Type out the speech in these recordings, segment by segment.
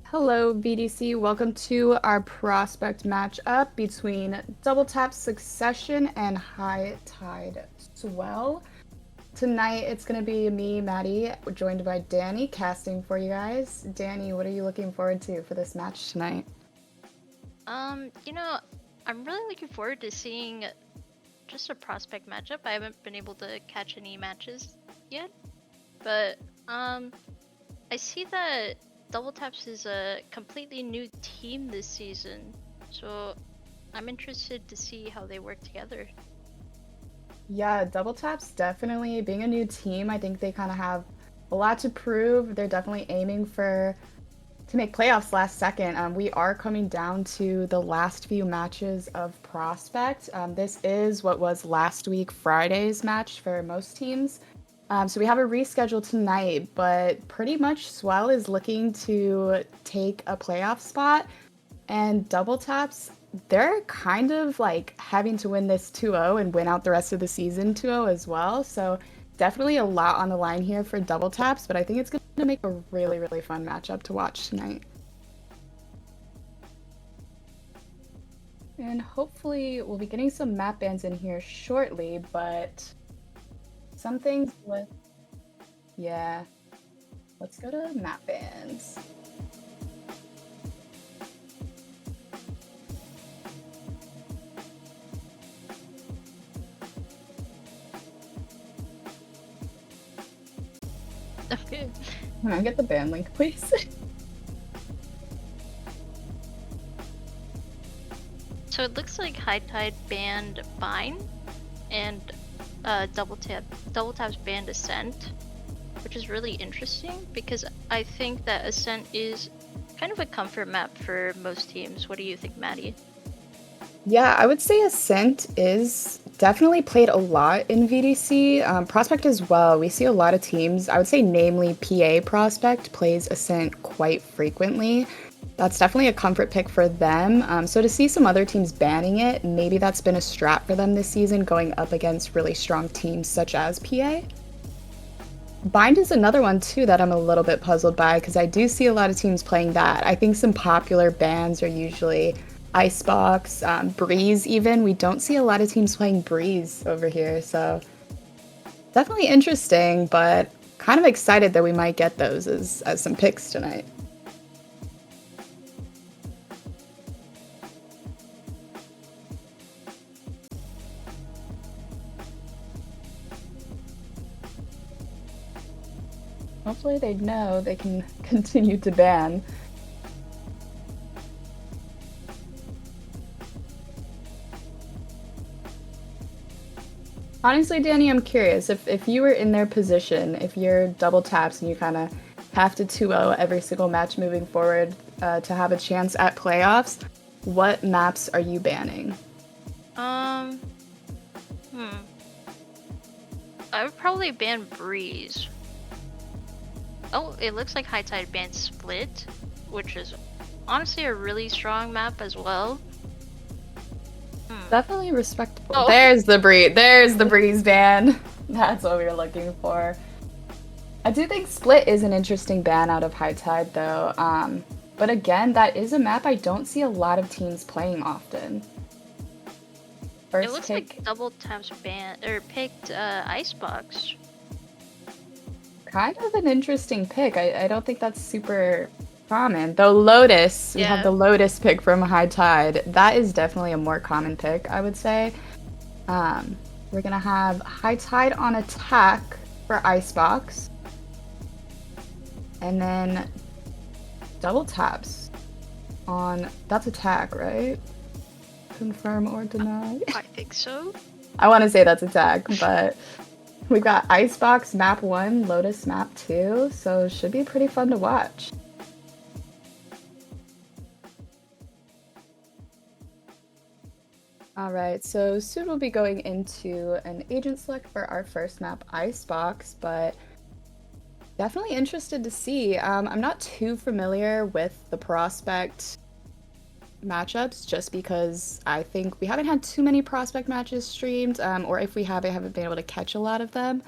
Hello, VDC. Welcome to our prospect matchup between Double Tap Succession and High Tide Swell. Tonight it's going to be me, Maddie, joined by Danny, casting for you guys. Danny, what are you looking forward to for this match tonight? You know, I'm really looking forward to seeing just a prospect matchup. I haven't been able to catch any matches yet, but I see that Double Taps is a completely new team this season, so I'm interested to see how they work together. Yeah, Double Tap's definitely being a new team. I think they kind of have a lot to prove. They're definitely aiming to make playoffs last second. We are coming down to the last few matches of Prospect. This is what was last week Friday's match for most teams. So we have a reschedule tonight, but pretty much Swell is looking to take a playoff spot, and Double Taps, they're kind of like having to win this 2-0 and win out the rest of the season 2-0 as well. So definitely a lot on the line here for Double Taps, but I think it's going to make a really, really fun matchup to watch tonight. And hopefully we'll be getting some map bans in here shortly, but some things with, yeah, let's go to map bans. Okay. Can I get the ban link, please? So it looks like High Tide banned Bind and Double Tap's banned Ascent, which is really interesting because I think that Ascent is kind of a comfort map for most teams. What do you think, Maddie? Yeah, I would say Ascent is definitely played a lot in VDC. Prospect as well. We see a lot of teams. I would say, namely, PA Prospect plays Ascent quite frequently. That's definitely a comfort pick for them. So to see some other teams banning it, maybe that's been a strat for them this season, going up against really strong teams such as PA. Bind is another one too that I'm a little bit puzzled by because I do see a lot of teams playing that. I think some popular bans are usually Icebox, Breeze even. We don't see a lot of teams playing Breeze over here, so definitely interesting, but kind of excited that we might get those as some picks tonight. Hopefully they know they can continue to ban. Honestly, Danny, I'm curious if you were in their position, if you're Double Taps and you kind of have to 2-0 every single match moving forward to have a chance at playoffs, what maps are you banning? Um, hmm. I would probably ban Breeze. Oh, it looks like High Tide banned Split, which is honestly a really strong map as well. Definitely respectable. Oh. There's the breeze. There's the breeze ban. That's what we were looking for. I do think Split is an interesting ban out of High Tide, though. But again, that is a map I don't see a lot of teams playing often. It First looks pick, like Double Taps banned or picked Icebox. kind of an interesting pick. I don't think that's super common. Though Lotus, we have Yeah. the Lotus pick from High Tide. That is definitely a more common pick, I would say. We're gonna have High Tide on attack for Icebox. And then Double Taps on, that's attack, right? Confirm or deny. I think so. I want to say that's attack, but we've got Icebox map 1, Lotus map 2, so should be pretty fun to watch. All right, so soon we'll be going into an agent select for our first map, Icebox, but definitely interested to see. I'm not too familiar with the Prospect matchups just because I think we haven't had too many Prospect matches streamed, or if we have, I haven't been able to catch a lot of them.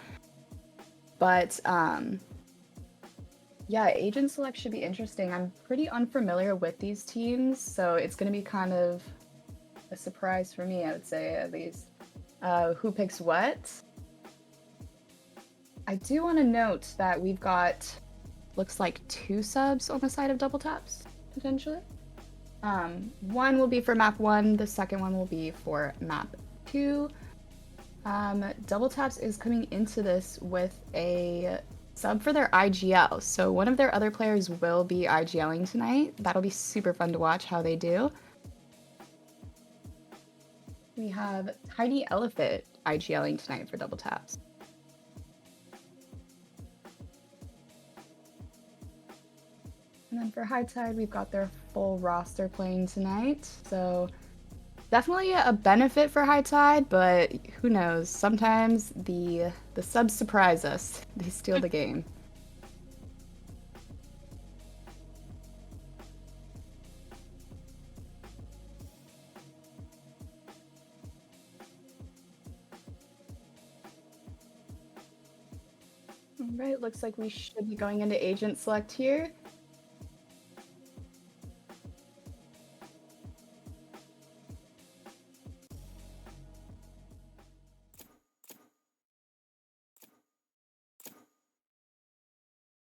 But Yeah, agent select should be interesting. I'm pretty unfamiliar with these teams, so it's going to be kind of a surprise for me, I would say, at least. Who picks what? I do want to note that we've got, looks like 2 subs on the side of double taps, potentially. One will be for map 1, the second one will be for map 2. Double taps is coming into this with a sub for their IGL. So one of their other players will be IGLing tonight. That'll be super fun to watch how they do. We have Tiny Elephant IGLing tonight for double taps. And then for High Tide, we've got their full roster playing tonight. So definitely a benefit for High Tide, but who knows? Sometimes the subs surprise us. They steal the game. All right, looks like we should be going into agent select here.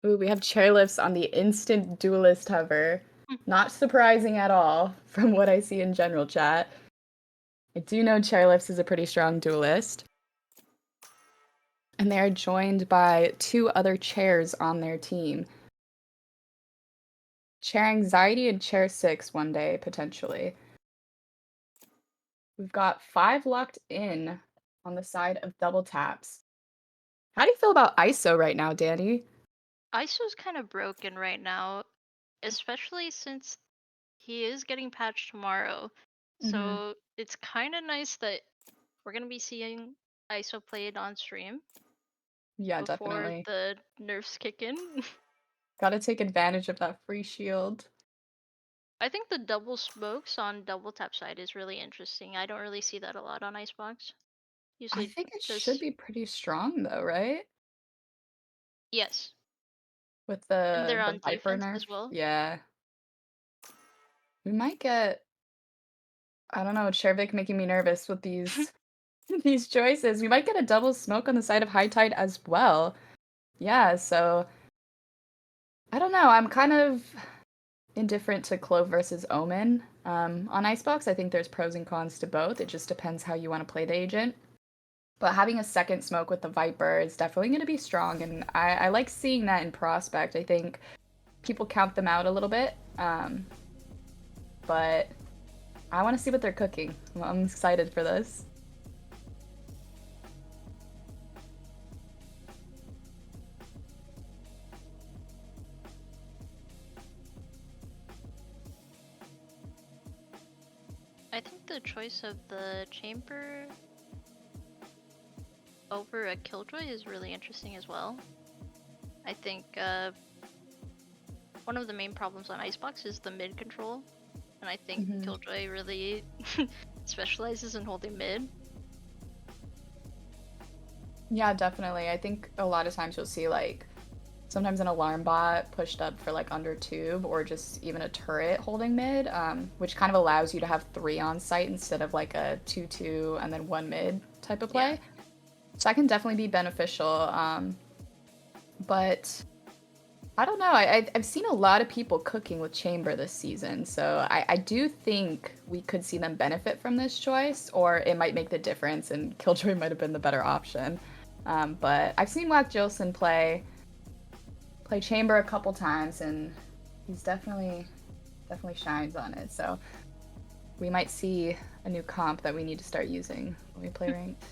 Ooh, we have chairlifts on the instant duelist hover. Not surprising at all from what I see in general chat. I do know chairlifts is a pretty strong duelist. And they are joined by 2 other chairs on their team. Chair Anxiety and Chair 6 one day, potentially. We've got 5 locked in on the side of double taps. How do you feel about ISO right now, Danny? ISO's kind of broken right now, especially since he is getting patched tomorrow. Mm-hmm. So it's kind of nice that we're gonna be seeing ISO played on stream Yeah, before definitely. the nerfs kick in. Gotta take advantage of that free shield. I think the double smokes on double tap side is really interesting. I don't really see that a lot on Icebox. I Usually think it should just be pretty strong though, right? yes. With And they're the on Viper defense nerf. as well. Yeah. We might get, I don't know, Chervik making me nervous with these these choices. We might get a double smoke on the side of High Tide as well. Yeah, so I don't know. I'm kind of indifferent to Clove versus Omen. On Icebox, I think there's pros and cons to both. It just depends how you want to play the agent. But having a second smoke with the Viper is definitely going to be strong, and I like seeing that in Prospect. I think people count them out a little bit, but I want to see what they're cooking. I'm excited for this. I think the choice of the chamber over a Killjoy is really interesting as well. I think one of the main problems on Icebox is the mid control, and I think Hmm. Killjoy really specializes in holding mid. Yeah, definitely. I think a lot of times you'll see like sometimes an alarm bot pushed up for like under tube or just even a turret holding mid, which kind of allows you to have 3 on site instead of like a 2-2 and then 1 mid type of Yeah. play. So that can definitely be beneficial. But I don't know. I've seen a lot of people cooking with Chamber this season, so I do think we could see them benefit from this choice, or it might make the difference, and Killjoy might have been the better option. But I've seen Wack Jilson play Chamber a couple times, and he's definitely shines on it. So we might see a new comp that we need to start using when we play ranked.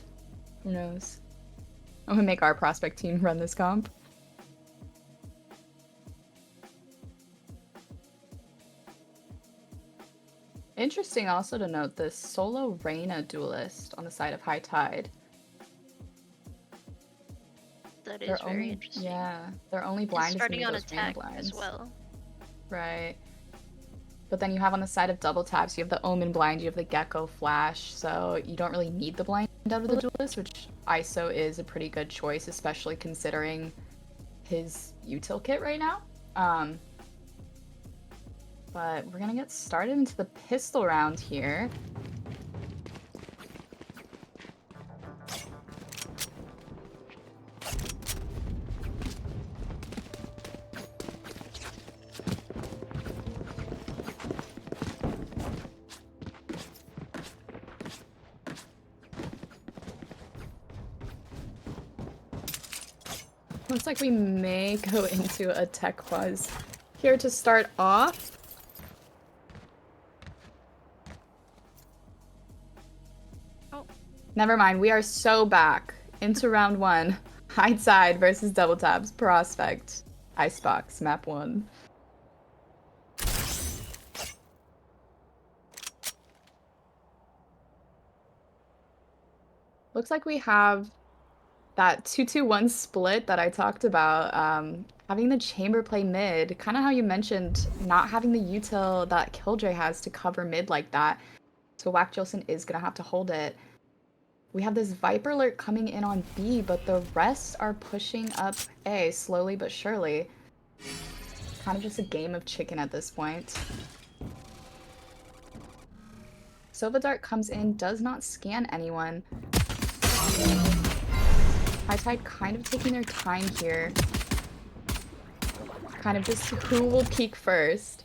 Who knows? I'm gonna make our prospect team run this comp. Interesting also to note this solo Reyna duelist on the side of High Tide. That is Their very only, interesting. yeah, their only It's blind is gonna be starting on those Reyna attack as blinds. well. Right. But then you have on the side of double taps, you have the Omen blind, you have the Gecko flash, so you don't really need the blind out of the duelist, which ISO is a pretty good choice, especially considering his util kit right now. Um, but we're gonna get started into the pistol round here. Looks like we may go into a tech pause here to start off. Oh. Never mind, we are so back into round 1. Hide side versus double taps prospect. Icebox, map 1. Looks like we have that 2-2-1 split that I talked about, having the chamber play mid, kind of how you mentioned not having the util that Killjoy has to cover mid like that. So Whack Jilson is going to have to hold it. We have this Viper alert coming in on B, but the rest are pushing up A slowly but surely. Kind of just a game of chicken at this point. Sova Dart comes in, does not scan anyone. High Tide kind of taking their time here. Kind of just who will peek first.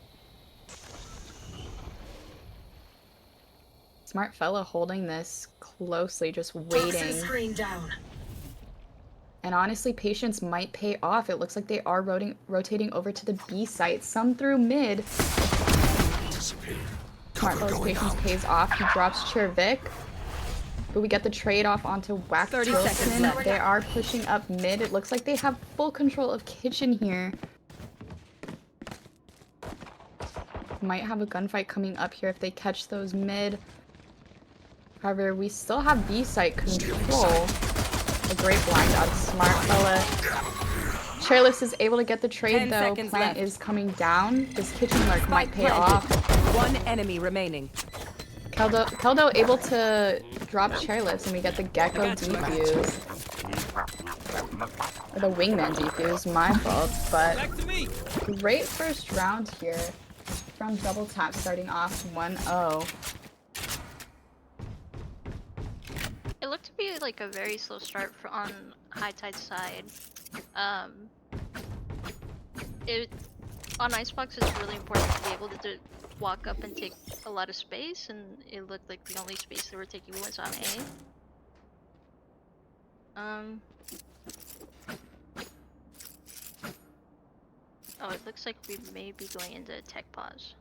Smart fella holding this closely, just waiting. Screen down. And honestly, patience might pay off. It looks like they are rotating over to the B site. Some through mid. Smart fella's patience pays off. He drops Chervik. But we get the trade off onto Whack 30 seconds left. They are pushing up mid. It looks like they have full control of Kitchen here. Might have a gunfight coming up here if they catch those mid. However, we still have B site control. A great blind out of Smart fella. Chairlifts is able to get the trade though. Plant left. is coming down. This kitchen lurk might pay off. One enemy remaining. Keldo able to drop chairlifts and we get the Gecko defuse. Or the Wingman defuse, my fault. But great first round here from Double Tap starting off 1-0. It looked to be like a very slow start on High Tide side. On Icebox, it's really important to be able to walk up and take a lot of space, and it looked like the only space they were taking was on A. Oh, it looks like we may be going into a tech pause.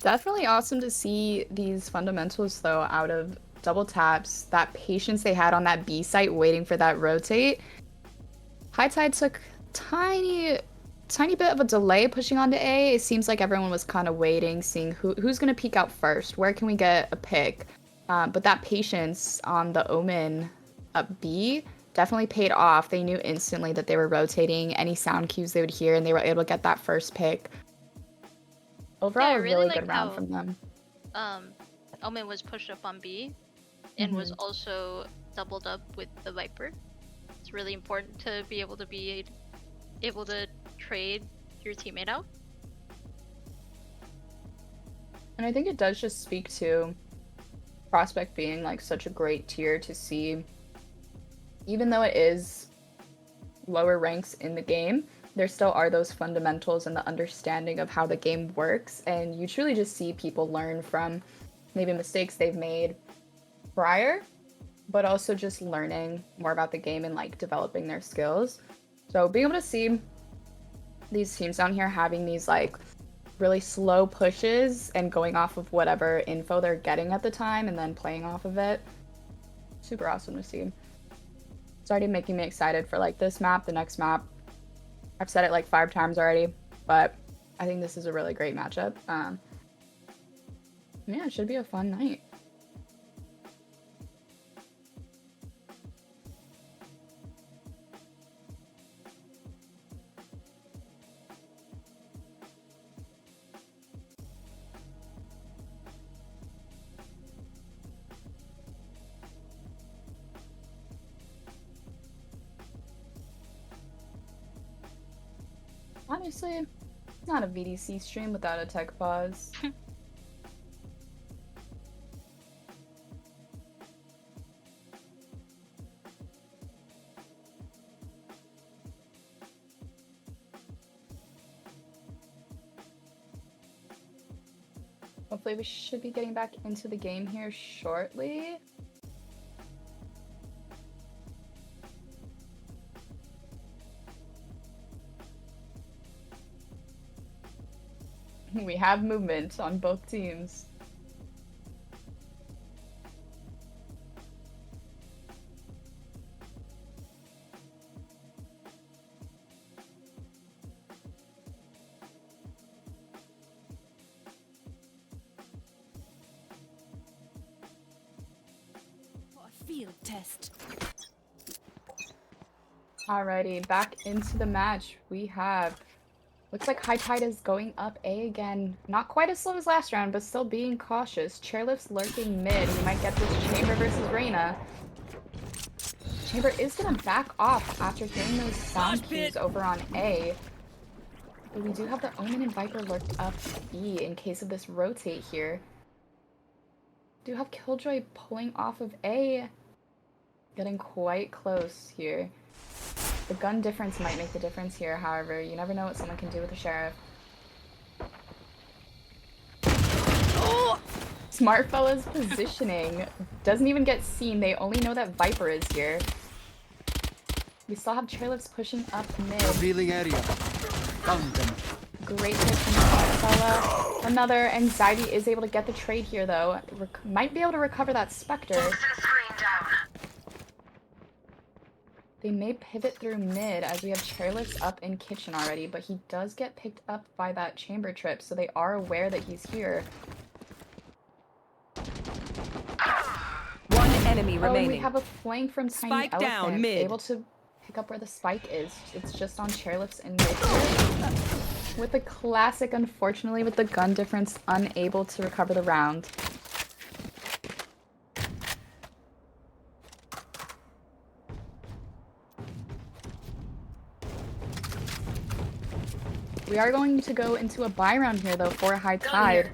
Definitely awesome to see these fundamentals though out of Double Taps. That patience they had on that B site waiting for that rotate. High Tide took tiny bit of a delay pushing onto A. It seems like everyone was kind of waiting, seeing who's gonna peek out first. Where can we get a pick? But that patience on the Omen up B definitely paid off. They knew instantly that they were rotating. Any sound cues they would hear, and they were able to get that first pick. Overall, Yeah, I a really really good round how, from them. Omen was pushed up on B, and was also doubled up with the Viper. It's really important to be able to trade your teammate out. And I think it does just speak to Prospect being like such a great tier to see. Even though it is lower ranks in the game, there still are those fundamentals and the understanding of how the game works, and you truly just see people learn from maybe mistakes they've made prior, but also just learning more about the game and like developing their skills. So being able to see these teams down here having these like really slow pushes and going off of whatever info they're getting at the time and then playing off of it, super awesome to see. It's already making me excited for like this map, the next map. I've said it like 5 times already, but I think this is a really great matchup. Yeah, it should be a fun night. Honestly, it's not a VDC stream without a tech pause. Hopefully we should be getting back into the game here shortly. We have movement on both teams. Field test. Alrighty, back into the match. We have... Looks like High Tide is going up A again. Not quite as slow as last round, but still being cautious. Chairlift's lurking mid. We might get this Chamber versus Reyna. Chamber is gonna back off after hearing those sound cues over on A. But we do have the Omen and Viper lurked up B in case of this rotate here. Do have Killjoy pulling off of A. Getting quite close here. The gun difference might make the difference here, however. You never know what someone can do with a sheriff. Smart fella's positioning. Doesn't even get seen. They only know that Viper is here. We still have chairlifts pushing up mid. Revealing area. Found them. Great hit from Smart fella. Another Anxiety is able to get the trade here, though. Might be able to recover that Spectre. They may pivot through mid as we have chairlifts up in kitchen already, but he does get picked up by that chamber trip, so they are aware that he's here. One enemy Oh, remaining. and we have a flank from Tiny Spike Elephant, down, mid. able to pick up where the spike is. It's just on chairlifts and mid here. With the classic, unfortunately, with the gun difference, unable to recover the round. We are going to go into a buy round here, though, for High Tide.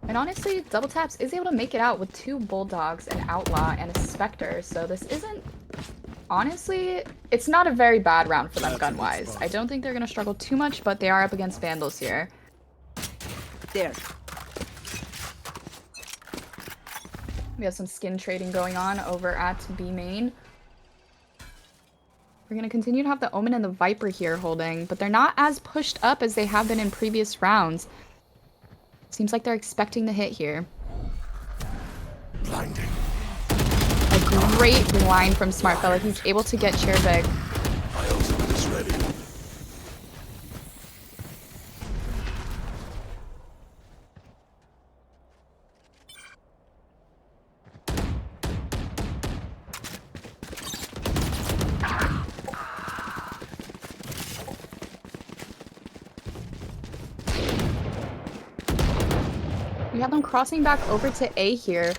And honestly, Double Taps is able to make it out with 2 Bulldogs, an Outlaw, and a Spectre, so this isn't... Honestly, it's not a very bad round for them gun-wise. I don't think they're going to struggle too much, but they are up against Vandals here. There. We have some skin trading going on over at B main. We're going to continue to have the Omen and the Viper here holding, but they're not as pushed up as they have been in previous rounds. Seems like they're expecting the hit here. Blinding. A great line from Smart Fella. He's able to get chair big. My ultimate is ready. We have them crossing back over to A here.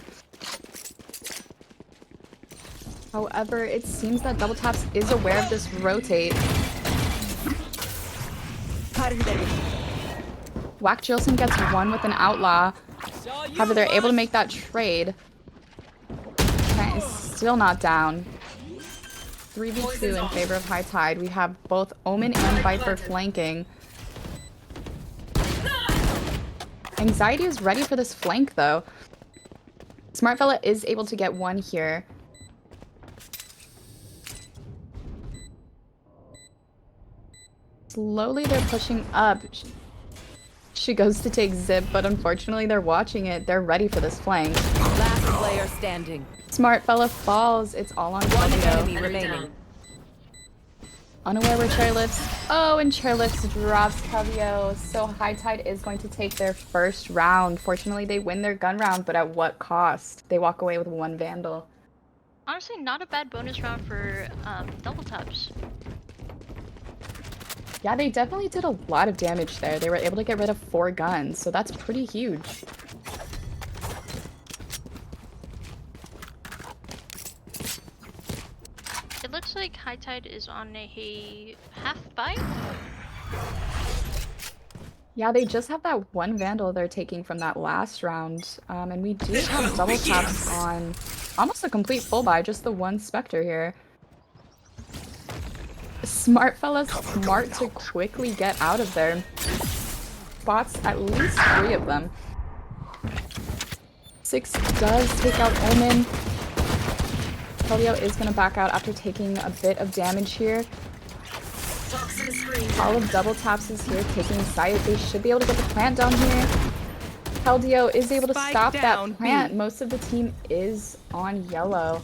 However, it seems that Double Taps is aware of this rotate. Whack Jilson gets one with an Outlaw. However, they're able to make that trade. Kent is still not down. 3v2 in favor of High Tide. We have both Omen and Viper flanking. Anxiety is ready for this flank, though. Smart Fella is able to get one here. Slowly they're pushing up. She goes to take Zip, but unfortunately they're watching it. They're ready for this flank. Last player standing. Smart Fella falls. It's all on One Covio. enemy remaining. Unaware where Chairlifts. Oh, and Chairlifts drops Covio. So High Tide is going to take their first round. Fortunately, they win their gun round, but at what cost? They walk away with 1 Vandal. Honestly, not a bad bonus round for Double Taps. Yeah, they definitely did a lot of damage there. They were able to get rid of 4 guns, so that's pretty huge. It looks like High Tide is on a half buy. Yeah, they just have that one Vandal they're taking from that last round. And we do have double taps on almost a complete full buy, just the one Spectre here. Smart fella, smart to quickly get out of there. Spots at least 3 of them. 6 does take out Omen. Kelio is going to back out after taking a bit of damage here. All of double taps is here taking sight. They should be able to get the plant down here. Keldio is able to stop that plant. Most of the team is on yellow.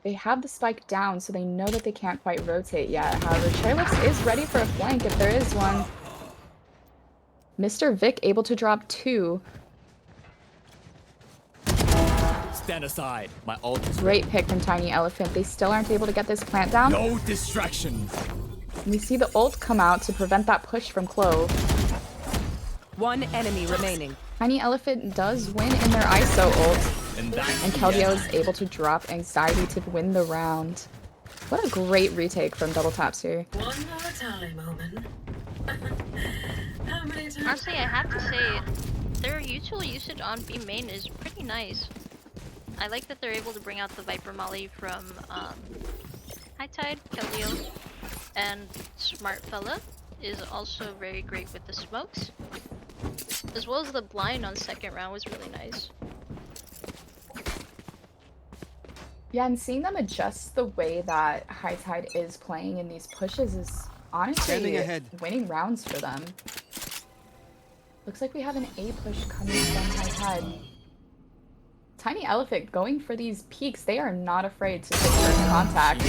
They have the spike down, so they know that they can't quite rotate yet. However, Chairlift is ready for a flank if there is one. Mr. Vic able to drop 2. Stand aside. My ult is Great pick from Tiny Elephant. They still aren't able to get this plant down. no distractions. We see the ult come out to prevent that push from Clove. One enemy remaining. Tiny Elephant does win in their ISO ult. And that's And the Keldio end. is able to drop Anxiety to win the round. What a great retake from double taps here. One more time, Omen. How many times? Honestly, I have to say, their usual usage on B main is pretty nice. I like that they're able to bring out the Viper Molly from High Tide, Kelio, and Smart Fella is also very great with the smokes. As well as the blind on second round was really nice. Yeah, and seeing them adjust the way that High Tide is playing in these pushes is Standing honestly ahead. winning rounds for them. Looks like we have an A push coming from High Tide. Tiny Elephant going for these peaks. They are not afraid to take first contact.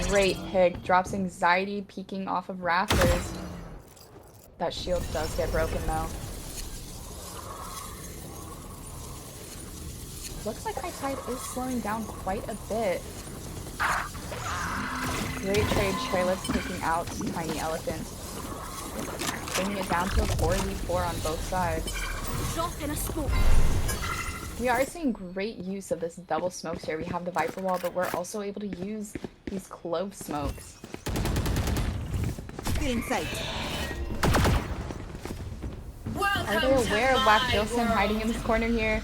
Great pick. Drops Anxiety peeking off of rafters. That shield does get broken though. Looks like High Tide is slowing down quite a bit. Great trade. Trailers taking out Tiny Elephant. Bringing it down to a 4v4 on both sides. Drop in a smoke. We are seeing great use of this double smokes here. We have the Viper Wall, but we're also able to use these Clove smokes. Feeling sight. Are they aware of Whack Gilson hiding in this corner here?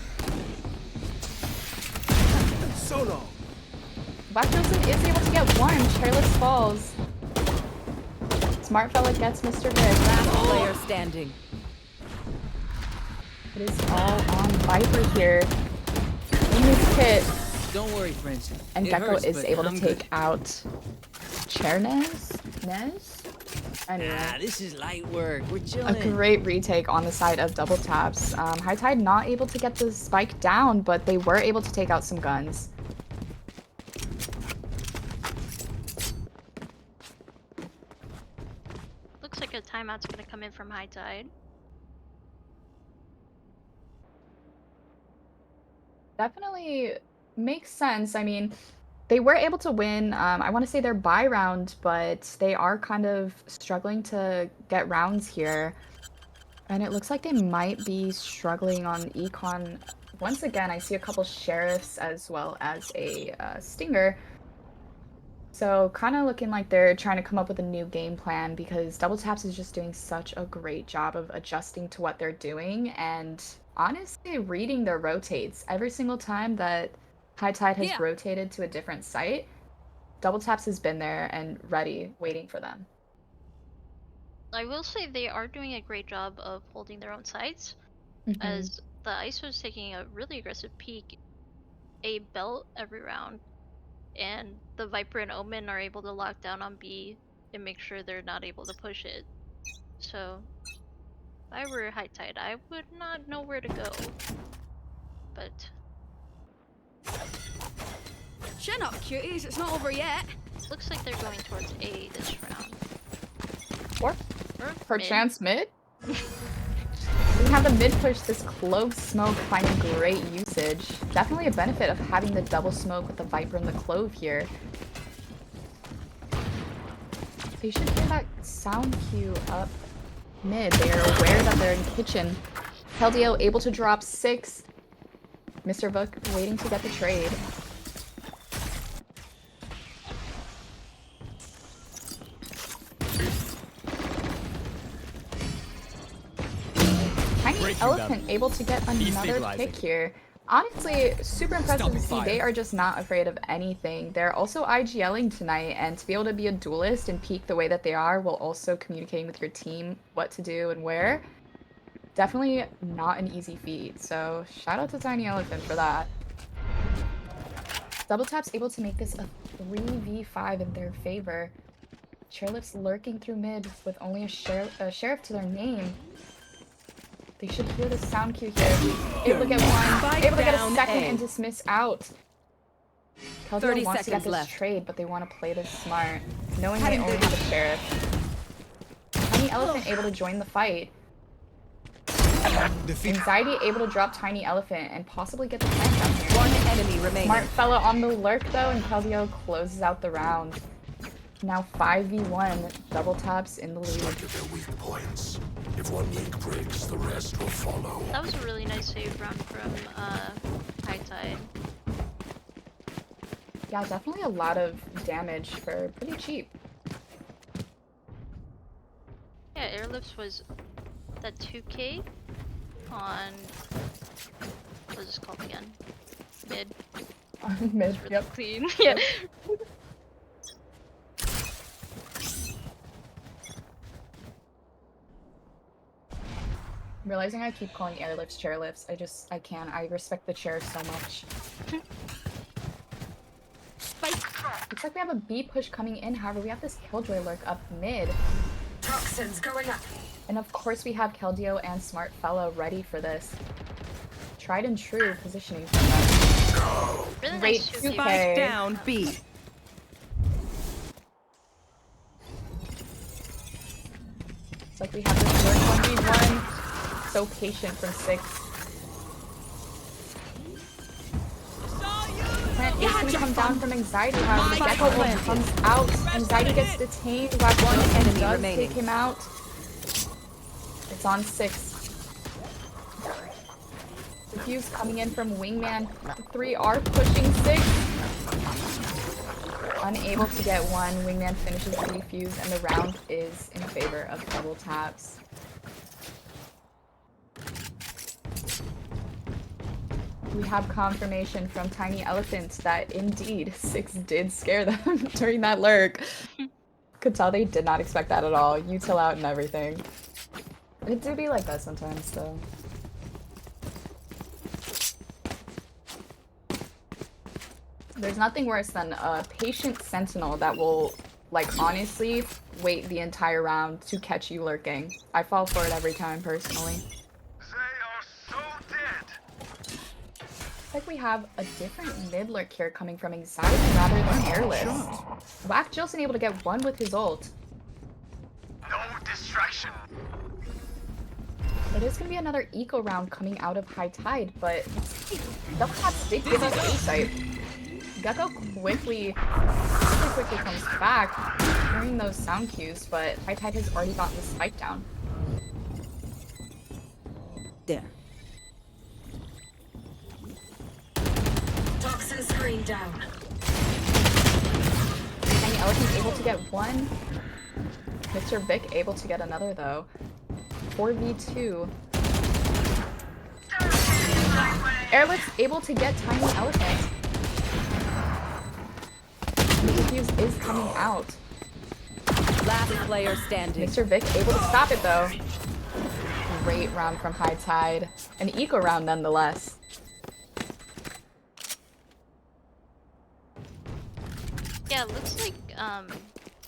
Solo. Whack Gilson is able to get one. Chairless falls. Smart fella gets Mr. Big. Last player standing. It is all on Viper here. In his pit. Don't worry, friends. And It Gecko hurts, is but able to I'm take good. out Chairnez? Nez? Anyway. Ah, this is light work. We're A chilling. great retake on the side of double taps. High Tide not able to get the spike down, but they were able to take out some guns. Looks like a timeout's gonna come in from High Tide. Definitely makes sense. I mean, they were able to win. I want to say their bye round, but they are kind of struggling to get rounds here. And it looks like they might be struggling on Econ. Once again, I see a couple Sheriffs as well as a Stinger. So kind of looking like they're trying to come up with a new game plan because Double Taps is just doing such a great job of adjusting to what they're doing and honestly reading their rotates. Every single time that High Tide has rotated to a different site, Double Taps has been there and ready, waiting for them. I will say they are doing a great job of holding their own sides, as the ISO is taking a really aggressive peek, a belt every round, and the Viper and Omen are able to lock down on B and make sure they're not able to push it. So, if I were High Tide, I would not know where to go. But Chin up, cuties. It's not over yet. looks like they're going towards A this round. Or Or perchance mid? We have the mid push, this Clove smoke finding great usage. Definitely a benefit of having the double smoke with the Viper and the Clove here. They should hear that sound cue up mid. They are aware that they're in kitchen. Keldio able to drop 6. Mr. Book waiting to get the trade. Breaking Elephant them. able to get another Destabilizing. pick here. Honestly, super impressive to see. Stopping They fire. are just not afraid of anything. They're also IGLing tonight, and to be able to be a duelist and peak the way that they are while also communicating with your team what to do and where, definitely not an easy feat. So shout out to Tiny Elephant for that. Double Tap's able to make this a 3v5 in their favor. Chairlift's lurking through mid with only a sheriff to their name. They should hear the sound cue here. Able to get one, Spike able to get a down second A. and dismiss out. 30 Keldeo wants to get seconds this left. trade, but they want to play this smart, knowing they only have a sheriff. Tiny Elephant able to join the fight. Anxiety able to drop Tiny Elephant and possibly get the plant down here. One enemy remaining. Smart fella on the lurk though, and Keldeo closes out the round. Now 5v1, Double Taps in the lead. Their weak points. If one link breaks, the rest will follow. That was a really nice save round from High Tide. Yeah, definitely a lot of damage for pretty cheap. Yeah, Airlifts was that 2k on what's this called again? Mid. Mid, Really yep. clean. Yeah. I'm realizing I keep calling airlifts chairlifts. I can't. I respect the chair so much. Looks like we have a B push coming in, however, we have this Killjoy lurk up mid. Toxins going up. And of course we have Keldeo and Smart Fellow ready for this. Tried and true positioning from them. Really Great nice 2K. Spike down B. It's like we have this lurk 1v1. So patient from 6. Plant is gonna come down from Anxiety, however, the Gecko ult comes out. Anxiety gets detained, one enemy does remaining. take him out. It's on 6. Defuse coming in from Wingman. The 3 are pushing 6. Unable to get one. Wingman finishes the defuse, and the round is in favor of Double Taps. We have confirmation from Tiny Elephant that indeed 6 did scare them during that lurk. Could tell they did not expect that at all. Util out and everything. It do be like that sometimes, though. There's nothing worse than a patient sentinel that will, like, honestly wait the entire round to catch you lurking. I fall for it every time, personally. Like we have a different mid lurk here coming from Anxiety rather than Airless. Whack Jilson able to get one with his ult. No distraction. It is going to be another eco round coming out of High Tide, but Double Taps did give us A-site. Gecko quickly comes back, hearing those sound cues, but High Tide has already gotten the spike down. There. Toxin screen down. Tiny Elephant able to get one. Mr. Vic able to get another though. 4v2. Airlift's able to get Tiny Elephant. The defuse is coming out. Last player standing. Mr. Vic able to stop it though. Great round from High Tide. An eco round nonetheless. Yeah, it looks like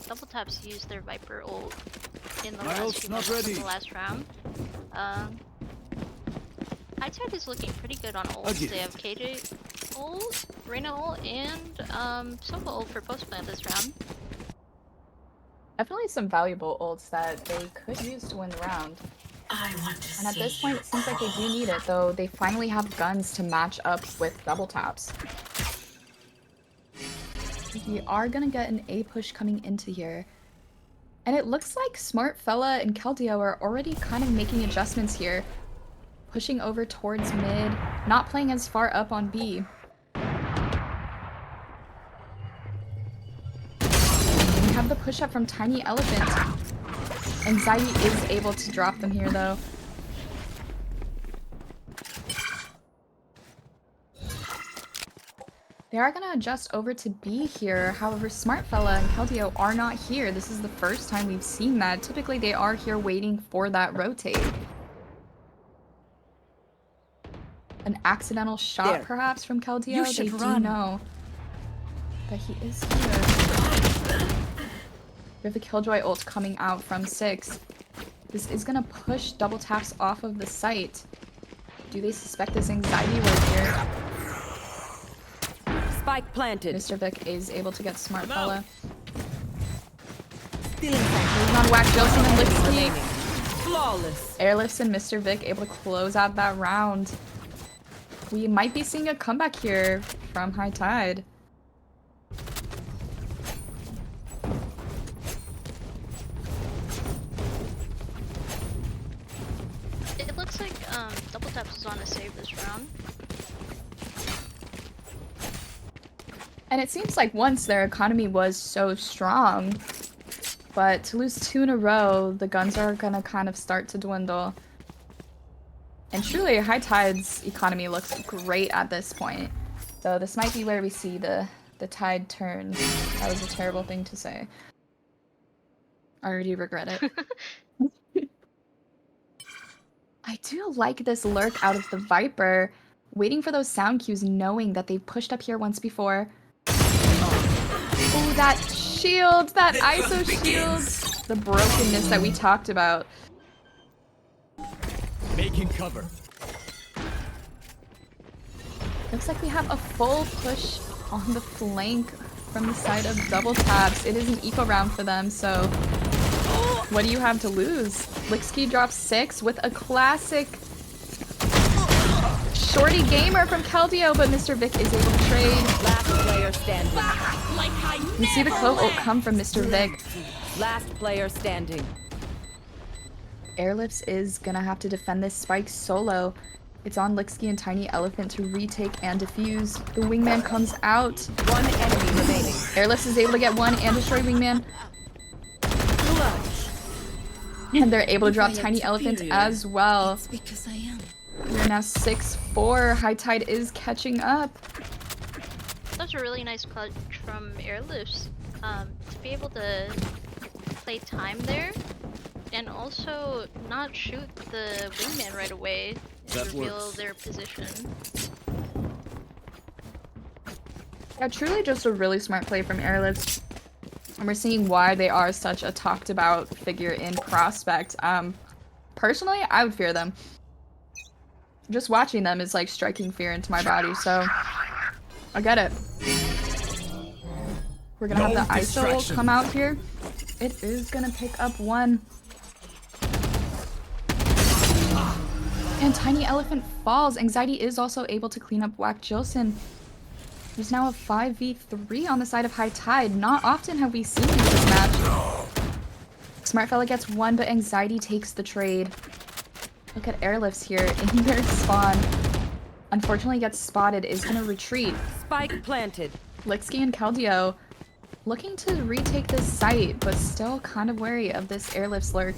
Double Taps used their Viper ult in the My last ult's few not minutes of ready. the last round. High Tide is looking pretty good on ults. Again. They have KJ ult, Reyna ult, and Sova ult for post plant this round. Definitely some valuable ults that they could use to win the round. I want to And at see this point, you it seems like they do need it, though they finally have guns to match up with Double Taps. We are gonna get an A push coming into here. And it looks like Smart Fella and Keldeo are already kind of making adjustments here. Pushing over towards mid, not playing as far up on B. We have the push up from Tiny Elephant. Anxiety is able to drop them here though. They are gonna adjust over to B here. However, Smartfella and Keldeo are not here. This is the first time we've seen that. Typically, they are here waiting for that rotate. An accidental shot, There. perhaps, from Keldeo. You should They do run. know that he is here. We have the Killjoy ult coming out from 6. This is gonna push double taps off of the site. Do they suspect this anxiety right here? Spike planted. Mr. Vic is able to get Smartfella. Stealing sight. Moving on Whack Jilson and Remaining. Lipsky. Flawless. Airlifts and Mr. Vic able to close out that round. We might be seeing a comeback here from High Tide. It looks like Double Taps is on a save this round. And it seems like once their economy was so strong, but to lose 2 in a row, the guns are gonna kind of start to dwindle. And truly, High Tide's economy looks great at this point. So this might be where we see the tide turn. That was a terrible thing to say. I already regret it. I do like this lurk out of the Viper, waiting for those sound cues, knowing that they've pushed up here once before. Oh, that shield! That ISO shield! The brokenness that we talked about. Making cover. Looks like we have a full push on the flank from the side of Double Taps. It is an eco round for them, so what do you have to lose? Lipsky drops 6 with a classic shorty gamer from Keldeo, but Mr. Vic is able to trade. Last player standing. We see the clove ult come from Mr. Vic. Last player standing. Airlifts is gonna have to defend this spike solo. It's on Lipsky and Tiny Elephant to retake and defuse. The wingman comes out. One enemy remaining. Airlifts is able to get 1 and destroy wingman. Clutch. And they're able to drop Tiny Elephant as well. It's because I am. We're now 6-4. High Tide is catching up. That was a really nice clutch from Airlifts. To be able to play time there, and also not shoot the wingman right away and That reveal works. their position. Yeah, truly just a really smart play from Airlifts. And we're seeing why they are such a talked about figure in Prospect. Personally, I would fear them. Just watching them is like striking fear into my body, so I get it. We're gonna have the ISO distraction. come out here. It is gonna pick up 1. And Tiny Elephant falls. Anxiety is also able to clean up Whack Jilson. There's now a 5v3 on the side of High Tide. Not often have we seen this match. Smartfella gets 1, but Anxiety takes the trade. Look at Airlifts here in their spawn. Unfortunately gets spotted, is gonna retreat. Spike planted. Lipsky and Keldeo looking to retake this site, but still kind of wary of this Airlifts lurk.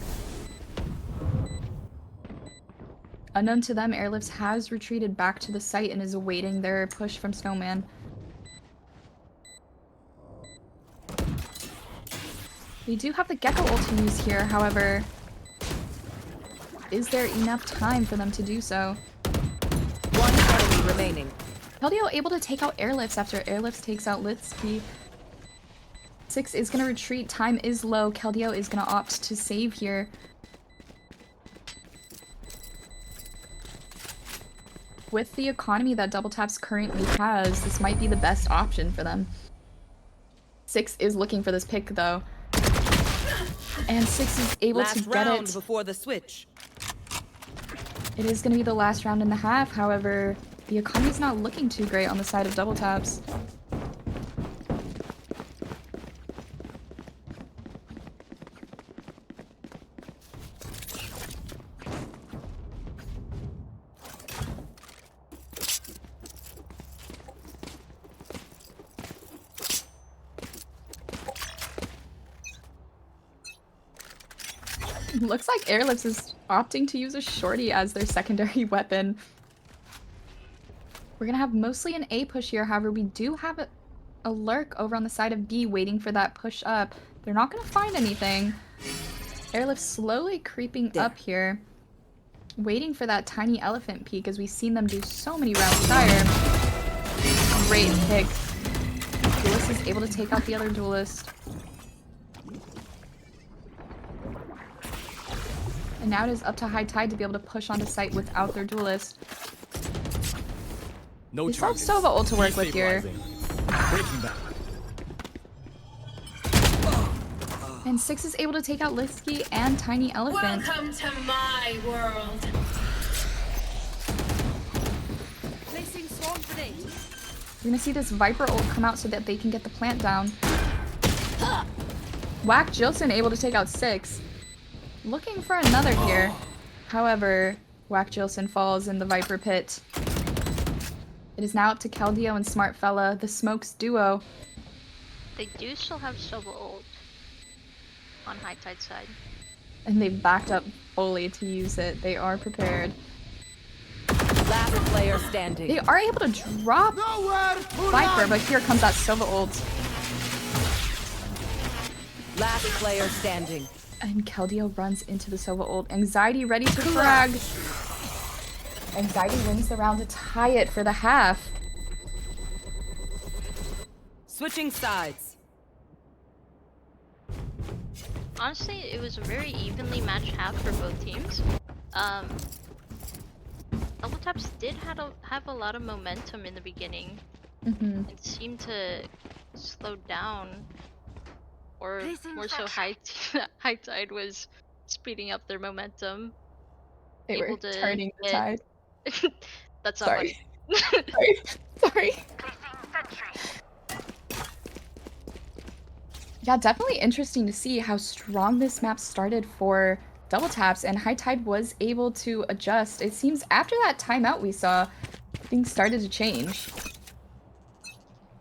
Unknown to them, Airlifts has retreated back to the site and is awaiting their push from Snowman. We do have the Gecko ult to use here, however, is there enough time for them to do so? One enemy remaining. Keldeo able to take out Airlifts after Airlifts takes out Lipsky. 6 is gonna retreat, time is low, Keldeo is gonna opt to save here. With the economy that Double Taps currently has, this might be the best option for them. 6 is looking for this pick though. And 6 is able Last to get round it. before the switch. It is going to be the last round and a half, however, the economy's not looking too great on the side of Double Taps. Looks like Airlifts is opting to use a shorty as their secondary weapon. We're gonna have mostly an A push here. However, we do have a lurk over on the side of B waiting for that push up. They're not gonna find anything. Airlift slowly creeping up here, waiting for that tiny elephant peek as we've seen them do so many rounds prior. Great pick. Duelist is able to take out the other duelist. And now it is up to High Tide to be able to push onto site without their duelist. No We still have charges. Sova ult to work with here. Destabilizing. Breaking back. And Six is able to take out Lisky and Tiny Elephant. Welcome to my world. Placing swarm grenade. We're gonna see this Viper ult come out so that they can get the plant down. Whack Jilson able to take out Six. Looking for another here. However, Whack Jilson falls in the Viper pit. It is now up to Keldeo and Smart Fella, the Smokes duo. They do still have Sova ult on High Tide side. And they've backed up fully to use it. They are prepared. Last player standing. They are able to drop Viper, but here comes that Sova ult. Last player standing. And Keldeo runs into the Sova ult. Anxiety ready to frag. Anxiety wins the round to tie it for the half. Switching sides. Honestly, it was a very evenly matched half for both teams. Double Taps did have a lot of momentum in the beginning. It seemed to slow down, or more so High Tide was speeding up their momentum. They were able to turning the get- tide. That's not Sorry. funny. Sorry. Yeah, definitely interesting to see how strong this map started for Double Taps, and High Tide was able to adjust. It seems after that timeout we saw, things started to change.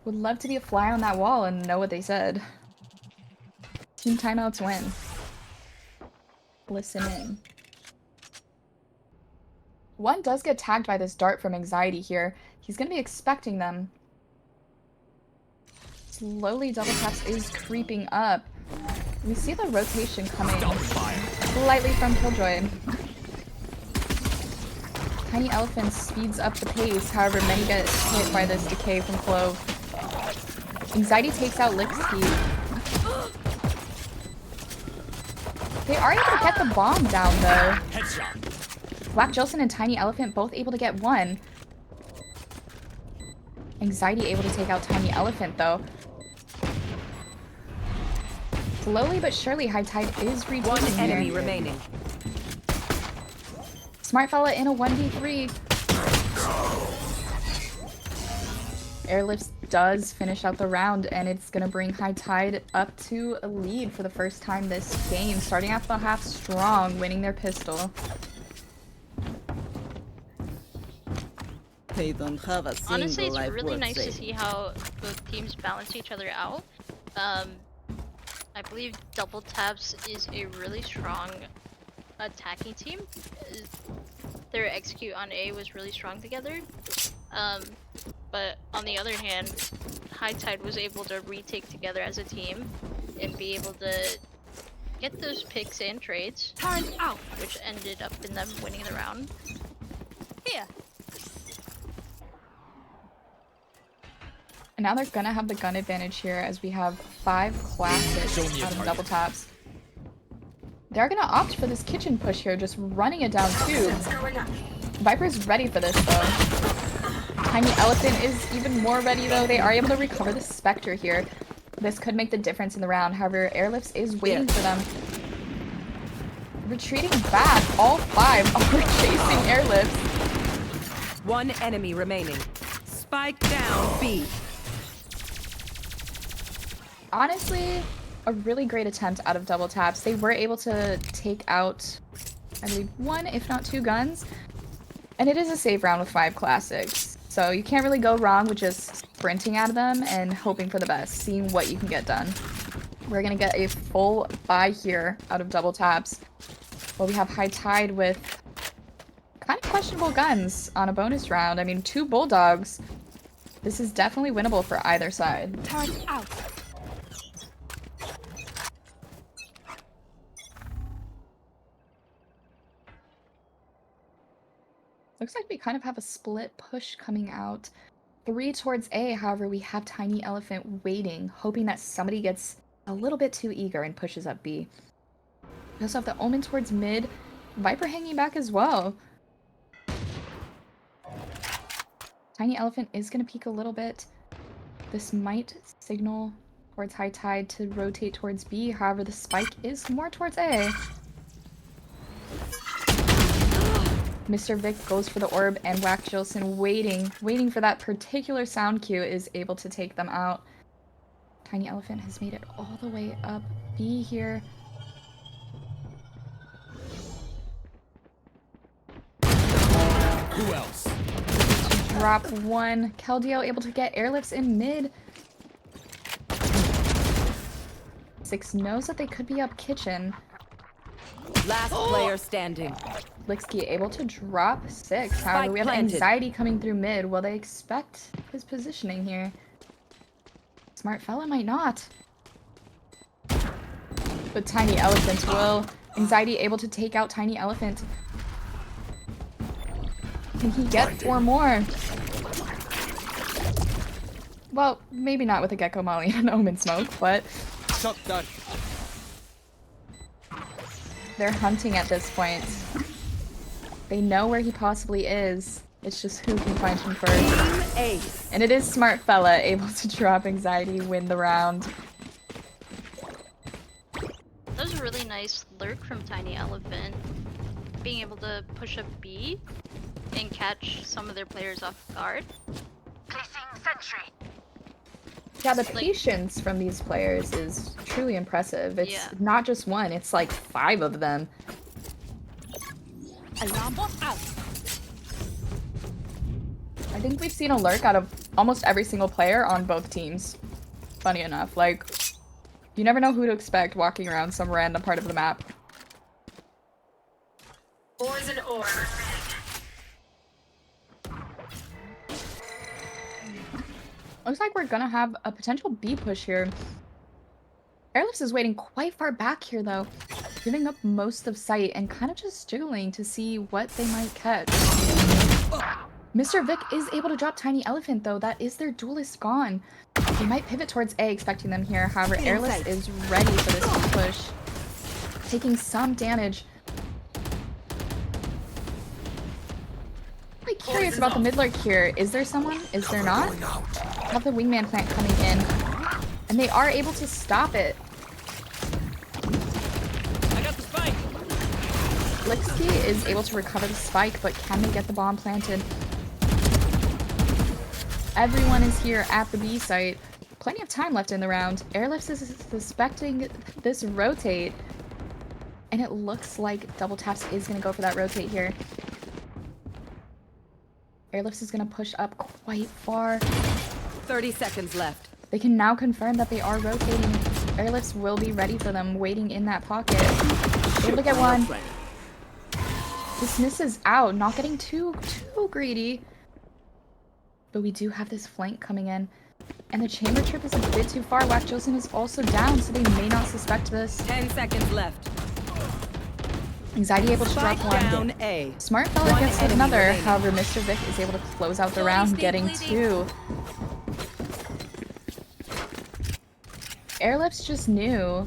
Would love to be a fly on that wall and know what they said. Team timeouts win. Listen in. One does get tagged by this dart from Anxiety here. He's going to be expecting them. Slowly, Double Taps is creeping up. We see the rotation coming slightly from Killjoy. Tiny Elephant speeds up the pace, however, many get hit by this decay from Clove. Anxiety takes out Lipsky. They are able to get the bomb down, though. Headshot. Black Jilson and Tiny Elephant both able to get one. Anxiety able to take out Tiny Elephant, though. Slowly but surely, High Tide is One retaking enemy here. remaining. Smart Fella in a 1v3. Airlifts does finish out the round, and it's gonna bring High Tide up to a lead for the first time this game, starting off the half strong, winning their pistol. They don't have a single Honestly, it's life really worth nice to saving. see how both teams balance each other out. I believe Double Taps is a really strong attacking team. Their execute on A was really strong together. But on the other hand, High Tide was able to retake together as a team and be able to get those picks and trades, which ended up in them winning the round. Here. And now they're gonna have the gun advantage here as we have 5 classics Show me a out of target. Double Taps. They're gonna opt for this kitchen push here, just running it down too. It's going up. Viper's ready for this though. Tiny Elephant is even more ready though. They are able to recover the Spectre here. This could make the difference in the round. However, Airlifts is waiting for them. Retreating back. All 5 are chasing Airlifts. One enemy remaining. Spike down B. Honestly, a really great attempt out of Double Taps. They were able to take out, I believe, 1, if not 2 guns. And it is a save round with 5 classics. So you can't really go wrong with just sprinting at them and hoping for the best, seeing what you can get done. We're going to get a full buy here out of Double Taps. Well, we have High Tide with kind of questionable guns on a bonus round. I mean, 2 bulldogs. This is definitely winnable for either side. Turn out. Looks like we kind of have a split push coming out. 3 towards A, however, we have Tiny Elephant waiting, hoping that somebody gets a little bit too eager and pushes up B. We also have the Omen towards mid, Viper hanging back as well. Tiny Elephant is going to peek a little bit. This might signal towards High Tide to rotate towards B, however, the spike is more towards A. Mr. Vic goes for the orb, and Whack Jilson waiting for that particular sound cue, is able to take them out. Tiny Elephant has made it all the way up B here. Who else? Drop 1. Keldeo able to get airlifts in mid. 6 knows that they could be up kitchen. Last player standing. Lixkey able to drop 6. However, we have Anxiety coming through mid. Will they expect his positioning here? Smart fella might not. But Tiny Elephant will. Anxiety able to take out Tiny Elephant. Can he get 4 more? Well, maybe not with a Gecko Molly and Omen Smoke, but Shot done. they're hunting at this point. They know where he possibly is. It's just who can find him first. Ace. And it is Smart Fella able to drop Anxiety, win the round. That was a really nice lurk from Tiny Elephant. Being able to push up B and catch some of their players off guard. Yeah, the patience from these players is truly impressive. It's not just one, it's like 5 of them. Alarm bot out. I think we've seen a lurk out of almost every single player on both teams. Funny enough, like, you never know who to expect walking around some random part of the map. Poison orb. Looks like we're gonna have a potential B push here. Airlifts is waiting quite far back here though, giving up most of sight and kind of just jiggling to see what they might catch. Mr. Vic is able to drop Tiny Elephant though. That is their duelist gone. They might pivot towards A, expecting them here. However, Airlifts is ready for this B push, taking some damage. I'm curious about the mid lurk here. Is there someone? Is there not? Have the wingman plant coming in, and they are able to stop it. I got the spike. Lixkey is able to recover the spike, but can they get the bomb planted? Everyone is here at the B site. Plenty of time left in the round. Airlifts is suspecting this rotate, and it looks like Double Taps is going to go for that rotate here. Airlifts is going to push up quite far. 30 seconds left. They can now confirm that they are rotating. Airlifts will be ready for them, waiting in that pocket. Able to get 1. This misses out, not getting too greedy. But we do have this flank coming in. And the chamber trip is a bit too far. Whack Jilson is also down, so they may not suspect this. 10 seconds left. Anxiety able to drop 1. Down A. Smart Fella gets another. However, Mr. Vic is able to close out the round, getting 2. Airlifts just knew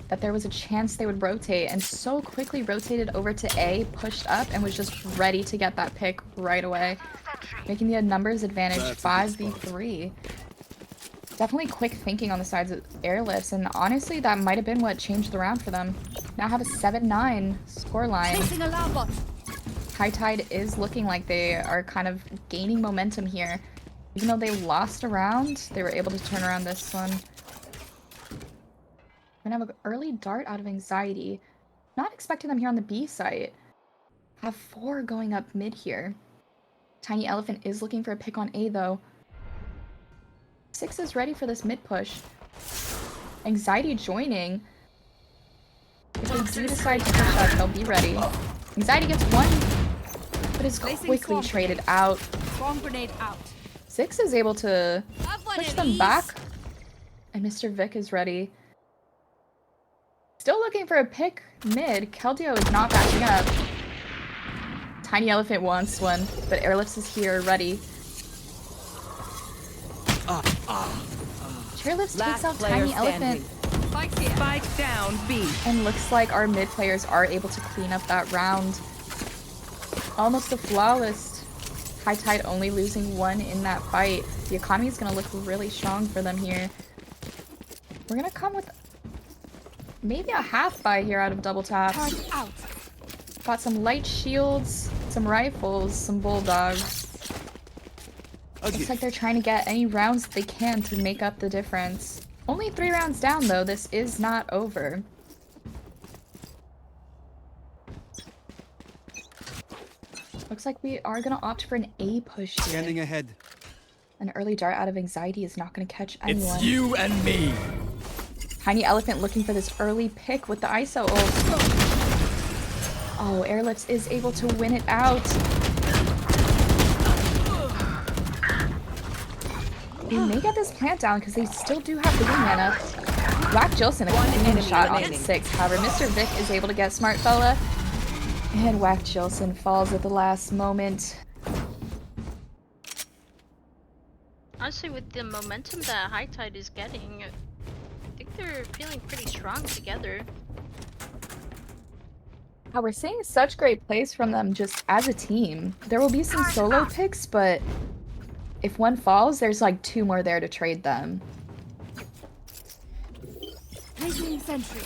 that there was a chance they would rotate, and so quickly rotated over to A, pushed up, and was just ready to get that pick right away, making the numbers advantage 5v3. Definitely quick thinking on the sides of Airlifts, and honestly, that might have been what changed the round for them. Now have a 7-9 scoreline. High Tide is looking like they are kind of gaining momentum here. Even though they lost a round, they were able to turn around this one. We're gonna have an early dart out of Anxiety. Not expecting them here on the B site. Have 4 going up mid here. Tiny Elephant is looking for a pick on A though. 6 is ready for this mid push. Anxiety joining. If they do decide to push up, they'll be ready. Anxiety gets 1. but is Placing quickly swarm traded grenade. out. Bomb grenade out. Six is able to Have one push of them these. back. And Mr. Vic is ready. Still looking for a pick mid. Keldeo is not backing up. Tiny Elephant wants one, but Airlifts is here, ready. Chairlifts takes out player Tiny Elephant. Spike down B. And looks like our mid players are able to clean up that round. Almost a flawless. High Tide only losing one in that fight. The economy is going to look really strong for them here. We're going to come with maybe a half buy here out of double taps. Got some light shields, some rifles, some bulldogs. Looks like they're trying to get any rounds they can to make up the difference. Only 3 rounds down though, this is not over. Looks like we are gonna opt for an A push here. Standing ahead. An early dart out of anxiety is not gonna catch anyone. It's you and me. Tiny Elephant looking for this early pick with the ISO ult. Oh, Airlifts is able to win it out. They may get this plant down because they still do have the wing mana. Whack Jilson, a clean shot on 6. However, Mr. Vic is able to get Smart Fella. And Whack Jilson falls at the last moment. Honestly, with the momentum that High Tide is getting, I think they're feeling pretty strong together. We're seeing such great plays from them just as a team. There will be some solo picks, but if one falls, there's like 2 more there to trade them. Placing sentry.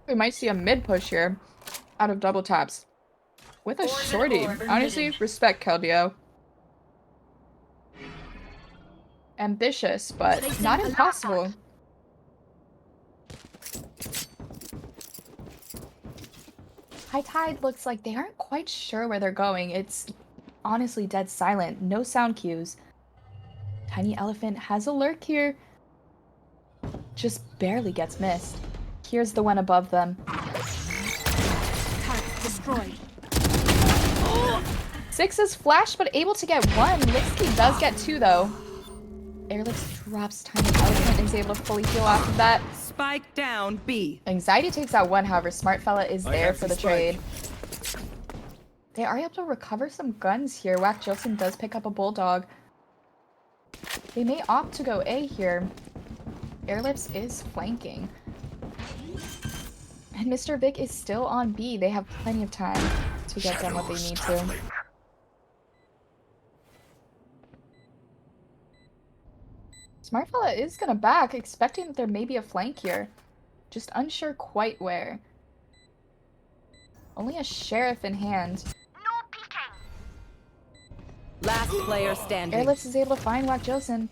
We might see a mid push here out of double taps with a shorty. Honestly, respect Keldeo. Ambitious, but not impossible. High Tide looks like they aren't quite sure where they're going. It's honestly dead silent. No sound cues. Tiny Elephant has a lurk here. Just barely gets missed. Here's the one above them. Target destroyed. 6 is flashed, but able to get 1. Lipsky does get 2, though. Airlifts drops Tiny Elephant and is able to fully heal off of that. Spike down B. Anxiety takes out 1, however, Smart Fella is there have for the some trade. They are able to recover some guns here. Whack Jilson does pick up a Bulldog. They may opt to go A here. Airlifts is flanking. And Mr. Vic is still on B. They have plenty of time to get done what they need to. Smart Fella is gonna back, expecting that there may be a flank here. Just unsure quite where. Only a sheriff in hand. Last player standing. Airlifts is able to find Whack Jilson.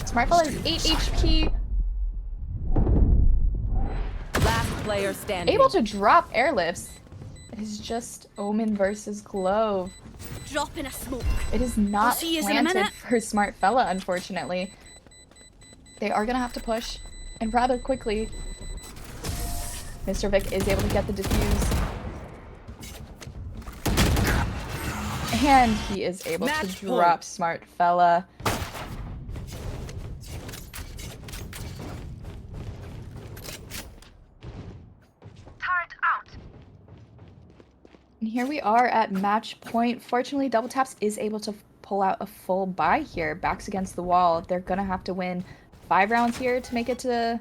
Smart Fella is 8 HP. Last player standing. Able to drop Airlifts. It is just Omen versus Glove. Drop in a smoke. It is not see yous in a planted minute. for Smart Fella, unfortunately. They are gonna have to push, and rather quickly. Mr. Vic is able to get the defuse. And he is able to Match drop point. Smart Fella. And here we are at match point. Fortunately, Double Taps is able to pull out a full buy here. Backs against the wall. They're gonna have to win 5 rounds here to make it to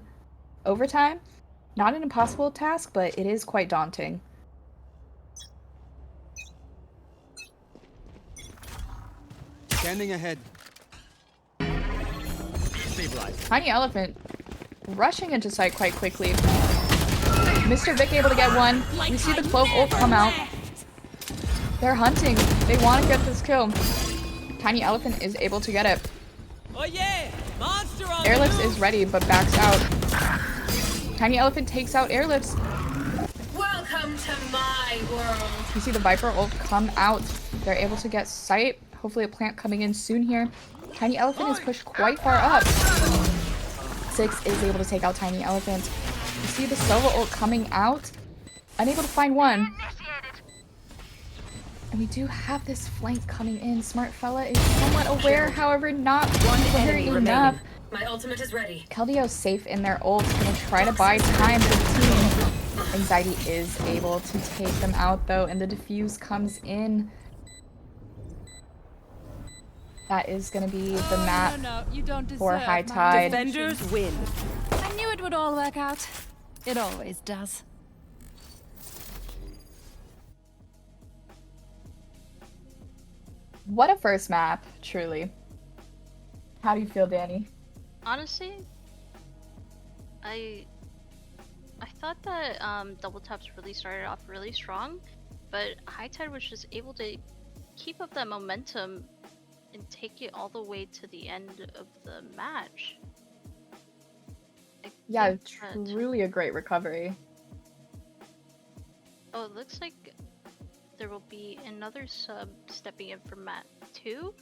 overtime. Not an impossible task, but it is quite daunting. Standing ahead. Stabilize. Tiny Elephant rushing into sight quite quickly. Mr. Vic able to get 1. We see the Cloak ult come out. They're hunting. They want to get this kill. Tiny Elephant is able to get it. Oh yeah! Monster on Airlifts is ready, but backs out. Tiny Elephant takes out Airlifts. Welcome to my world. You see the Viper ult come out. They're able to get sight. Hopefully a plant coming in soon here. Tiny Elephant is pushed quite far up. 6 is able to take out Tiny Elephant. You see the solo ult coming out. Unable to find one. And we do have this flank coming in. Smart Fella is somewhat aware, however, not aware enough. My ultimate is ready. Keldeo safe in their ult, gonna try to buy time for the team. Anxiety is able to take them out though, and the defuse comes in. That is gonna be the map No, you don't for deserve High my Tide. Defenders win. I knew it would all work out. It always does. What a first map, truly. How do you feel, Danny? Honestly, I thought that Double Taps really started off really strong, but High Tide was just able to keep up that momentum and take it all the way to the end of the match. Yeah, think that- truly a great recovery. Oh, it looks like there will be another sub stepping in for map 2,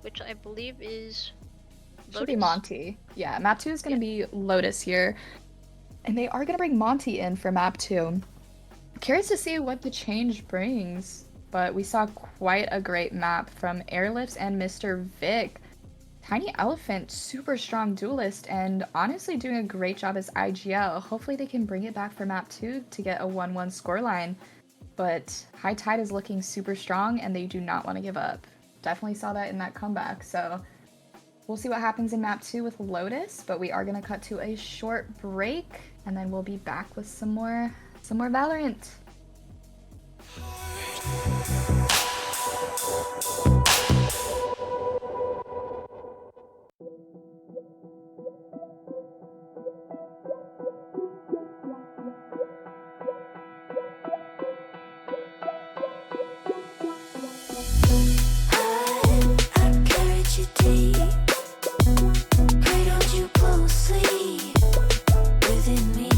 which I believe is Should be Lotus. Monty. Yeah, map 2 is going to be Lotus here. And they are going to bring Monty in for map 2. Curious to see what the change brings. But we saw quite a great map from Airlifts and Mr. Vic. Tiny Elephant, super strong duelist, and honestly doing a great job as IGL. Hopefully they can bring it back for map 2 to get a 1-1 scoreline. But High Tide is looking super strong, and they do not want to give up. Definitely saw that in that comeback, so we'll see what happens in map 2 with Lotus, but we are going to cut to a short break, and then we'll be back with some more Valorant. I carried you deep, cradled you closely within me.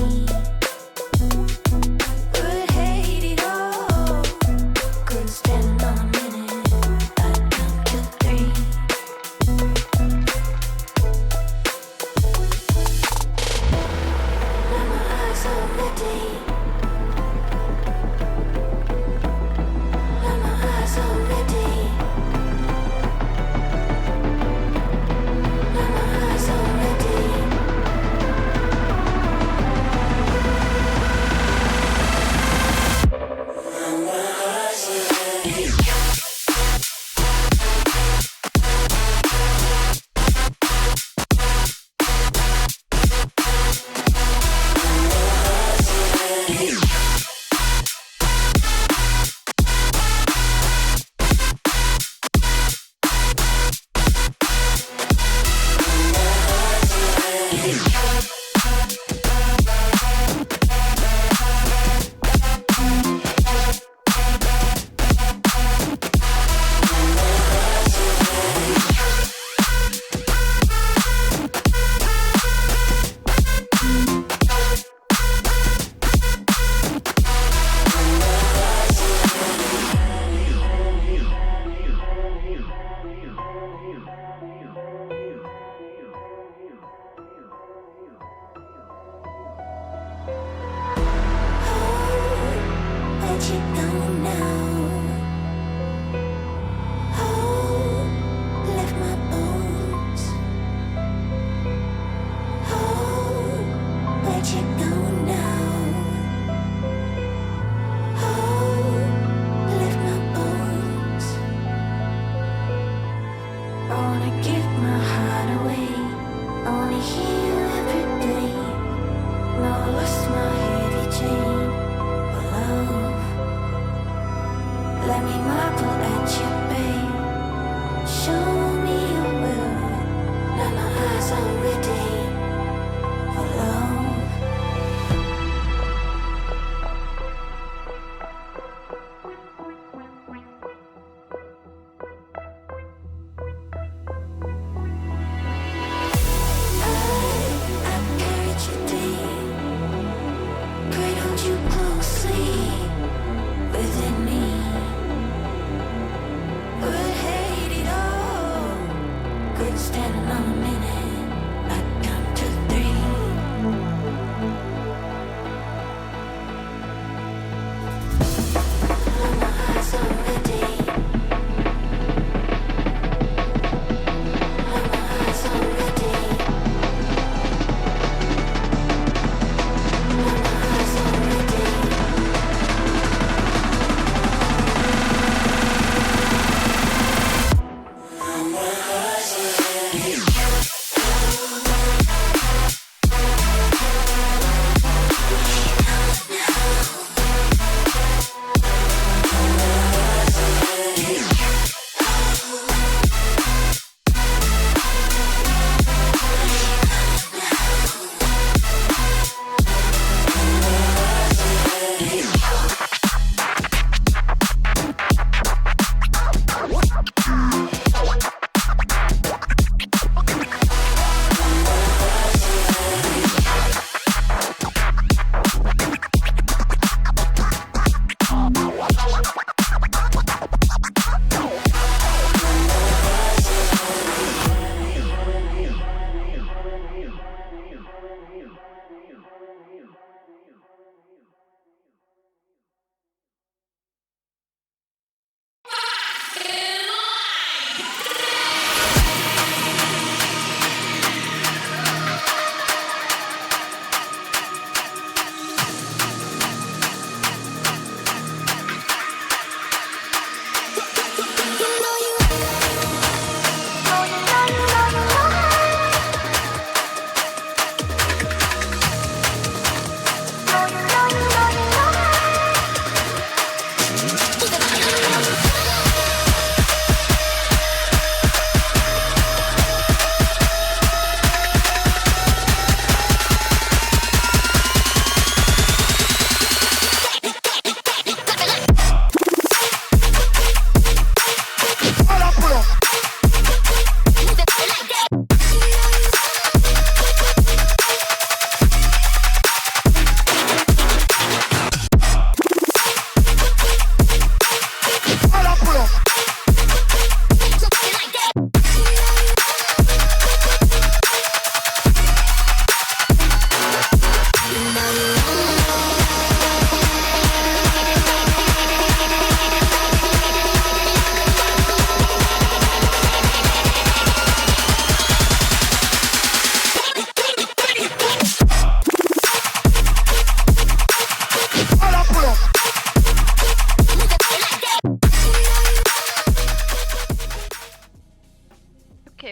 Would hate it all, couldn't stand another minute. I'd count to 3. Now my eyes are ready. Now my eyes are ready. Now my eyes are ready. Where'd you go now? Oh, left my bones. Oh, where'd you go now? Oh, left my bones. I wanna give my heart away. I wanna hear you every day. Now I lost my heavy chain for love. Let me marvel at your bay. Show me your will. Now my eyes are ready for love. I carried you deep, cradled you closely within me. Would hate it all, couldn't stand another minute. I'd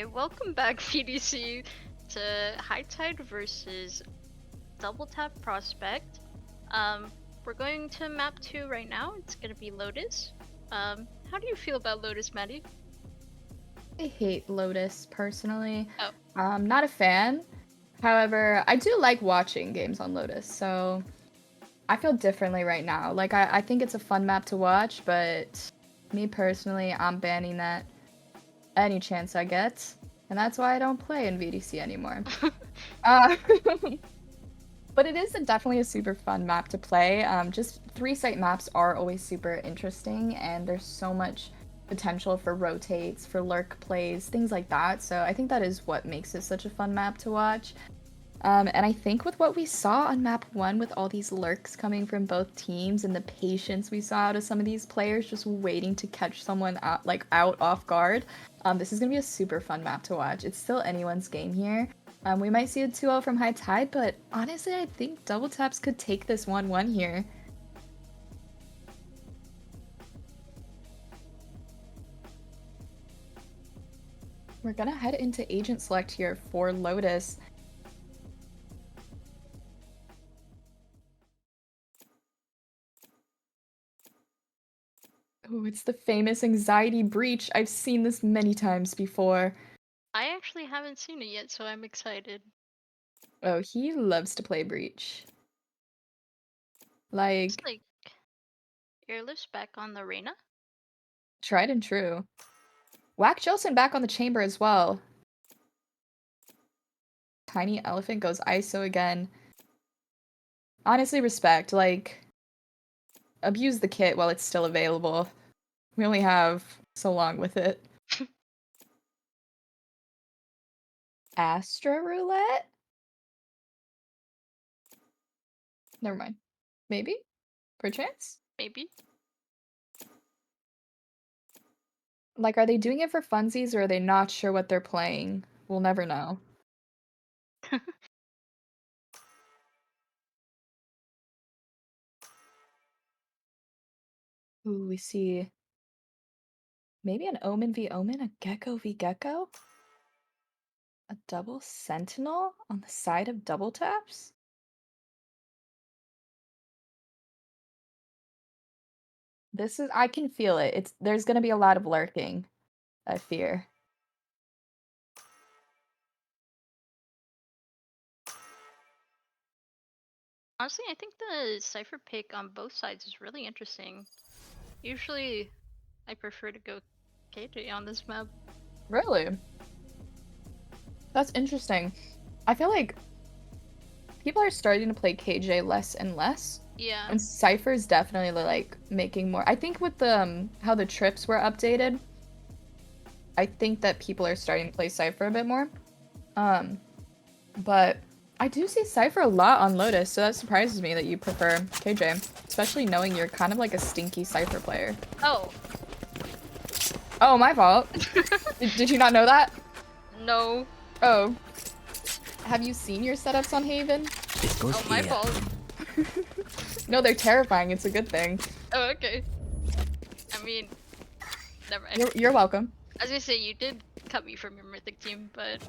Okay, welcome back VDC to High Tide versus Double Tap Prospect. We're going to map 2 right now. It's gonna be Lotus. How do you feel about Lotus, Maddie? I hate Lotus personally. Oh. I'm not a fan. However, I do like watching games on Lotus, so I feel differently right now. Like, I think it's a fun map to watch, but me personally, I'm banning that any chance I get. And that's why I don't play in VDC anymore. But it is definitely a super fun map to play. Just 3-site maps are always super interesting, and there's so much potential for rotates, for lurk plays, things like that. So I think that is what makes it such a fun map to watch. And I think with what we saw on map 1 with all these lurks coming from both teams and the patience we saw out of some of these players just waiting to catch someone out off guard, this is going to be a super fun map to watch. It's still anyone's game here. We might see a 2-0 from High Tide, but honestly I think Double Taps could take this 1-1 here. We're gonna head into Agent Select here for Lotus. Oh, it's the famous anxiety breach. I've seen this many times before. I actually haven't seen it yet, so I'm excited. Oh, he loves to play breach. It's Like, like Airlift's back on the Reyna. tried and true. Whack Jolson back on the chamber as well. Tiny Elephant goes ISO again. Honestly, respect. Like, abuse the kit while it's still available. We only have so long with it. Astra Roulette? Never mind. Maybe? Perchance? Maybe. Like, are they doing it for funsies or are they not sure what they're playing? We'll never know. Ooh, we see maybe an Omen v Omen, a Gecko v Gecko? A double Sentinel on the side of Double Taps? I can feel it. There's gonna be a lot of lurking, I fear. Honestly, I think the Cypher pick on both sides is really interesting. Usually, I prefer to go KJ on this map. Really? That's interesting. I feel like people are starting to play KJ less and less. Yeah. And Cypher's definitely like making more. I think with the how the trips were updated, I think that people are starting to play Cypher a bit more. But I do see Cypher a lot on Lotus, so that surprises me that you prefer KJ, especially knowing you're kind of like a stinky Cypher player. Oh. Oh, my fault. Did you not know that? No. Oh. Have you seen your setups on Haven? Oh, my fault. No, they're terrifying. It's a good thing. Oh, okay. I mean, never mind. You're welcome. As I say, you did cut me from your mythic team, but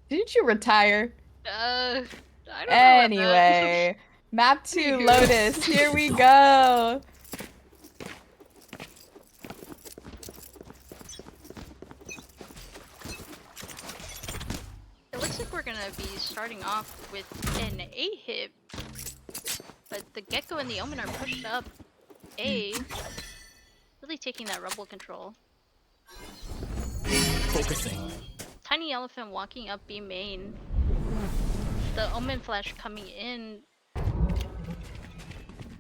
Didn't you retire? I don't know Anyway, map 2 Lotus. Here we go. It looks like we're gonna be starting off with an A hit, but the Gecko and the Omen are pushed up A, really taking that Rumble control. Focusing. Tiny Elephant walking up B main. The Omen flash coming in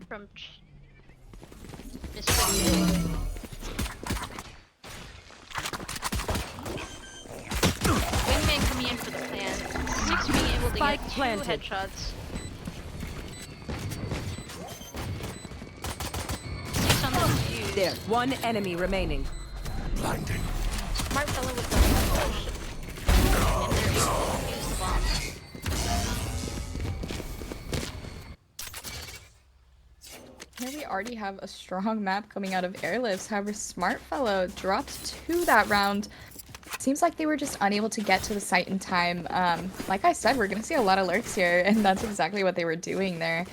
from Mr. Wingman coming in for the plan. 6 being able to Spike get 2 planted. headshots. 6 on the defuse. There, one enemy remaining. Blinding. Smart fellow with the push. And they're able to use the bomb. Here we already have a strong map coming out of Airlifts. However, Smart Fellow dropped 2 that round. seems like they were just unable to get to the site in time. Like I said, we're gonna see a lot of lurks here, and that's exactly what they were doing there.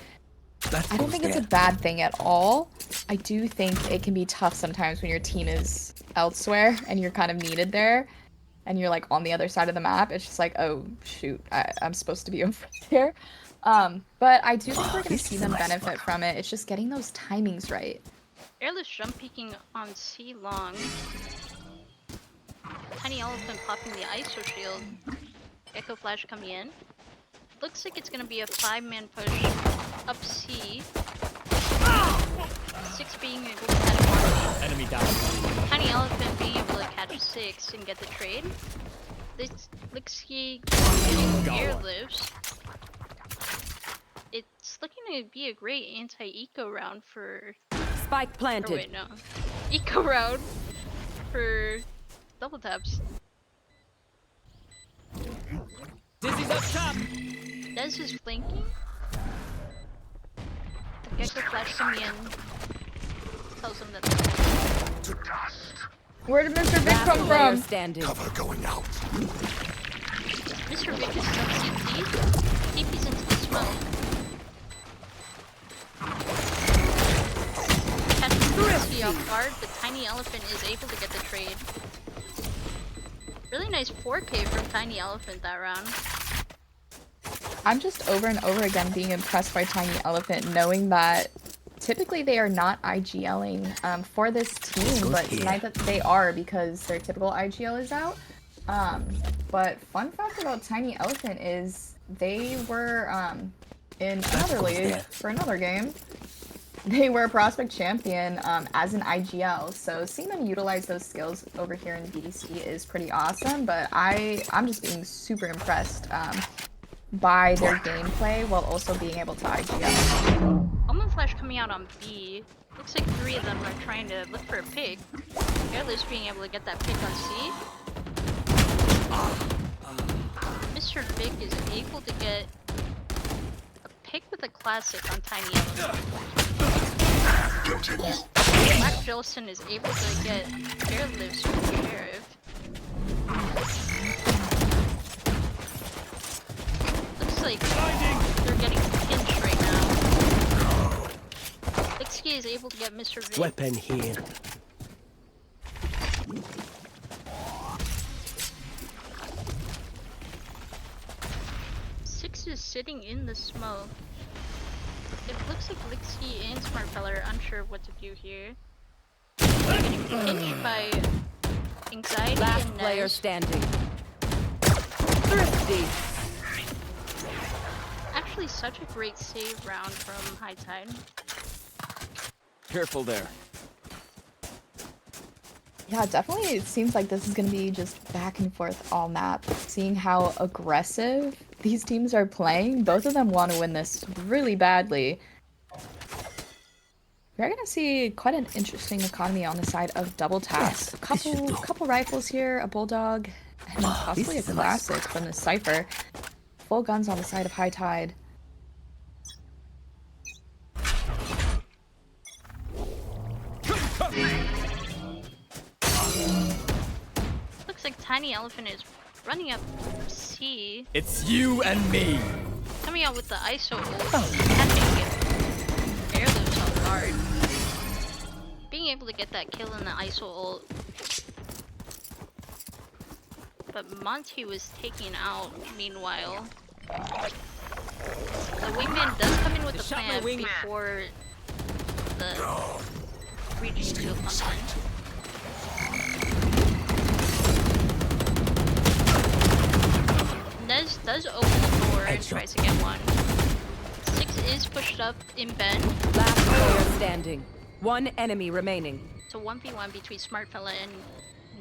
I don't think it's a bad thing at all. I do think it can be tough sometimes when your team is elsewhere and you're kind of needed there, and you're like on the other side of the map. It's just like, oh shoot, I'm supposed to be over here. But I do think we're gonna see them benefit from it. It's just getting those timings right. Airless jump peeking on C long. Tiny Elephant popping the ISO shield. Echo Flash coming in. Looks like it's gonna be a 5-man push up C. 6 being able to catch 1. Enemy down. Tiny Elephant being able to catch 6 and get the trade. This looks he airlifts. It's looking to be a great anti-eco round for. Spike Or planted. wait, no. Eco round for double taps. Dizzy's up top. Nez is flanking. The Gecko Flash coming in. Tells him that. To dust. Where did Mr. Vic Last come player from? standing. Cover going out. Mr. Vic is still CT. TP's into the smoke. Catches the off guard, but Tiny Elephant is able to get the trade. Really nice 4K from Tiny Elephant that round. I'm just over and over again being impressed by Tiny Elephant, knowing that typically they are not IGLing for this team, but tonight that they are because their typical IGL is out. But fun fact about Tiny Elephant is they were in another league for another game. They were a prospect champion as an IGL, so seeing them utilize those skills over here in VDC is pretty awesome, but I'm just being super impressed by their gameplay while also being able to IGL. Almond Flash coming out on B. Looks like 3 of them are trying to look for a pick. Airless being able to get that pick on C. Mr. Vic is able to get a pick with a classic on Tiny Elephant. Black Jolson is able to get airlifts from the Sheriff. Looks like they're getting pinched right now. Lixky is able to get Mr. Vic. Weapon here. Six is sitting in the smoke. It looks like Lixky and Smartfella are unsure of what to do here. They're getting pinched by Anxiety Last and player Nez. standing. Thrifty. Actually, such a great save round from High Tide. Careful there. Yeah, definitely it seems like this is going to be just back and forth all map. Seeing how aggressive these teams are playing, both of them want to win this really badly. We're going to see quite an interesting economy on the side of double taps. Couple rifles here, a bulldog, and possibly a classic from the Cypher. Full guns on the side of High Tide. Looks like Tiny Elephant is running up C, It's you and me. coming out with the ISO ult, catching airlifts off guard. Being able to get that kill in the ISO ult. But Monty was taken out meanwhile. The wingman does come in with the plan before the breaching shield comes in. Nez does open the door and tries to get one. 6 is pushed up in bed. Last player standing. One enemy remaining. It's a 1v1 between Smartfella and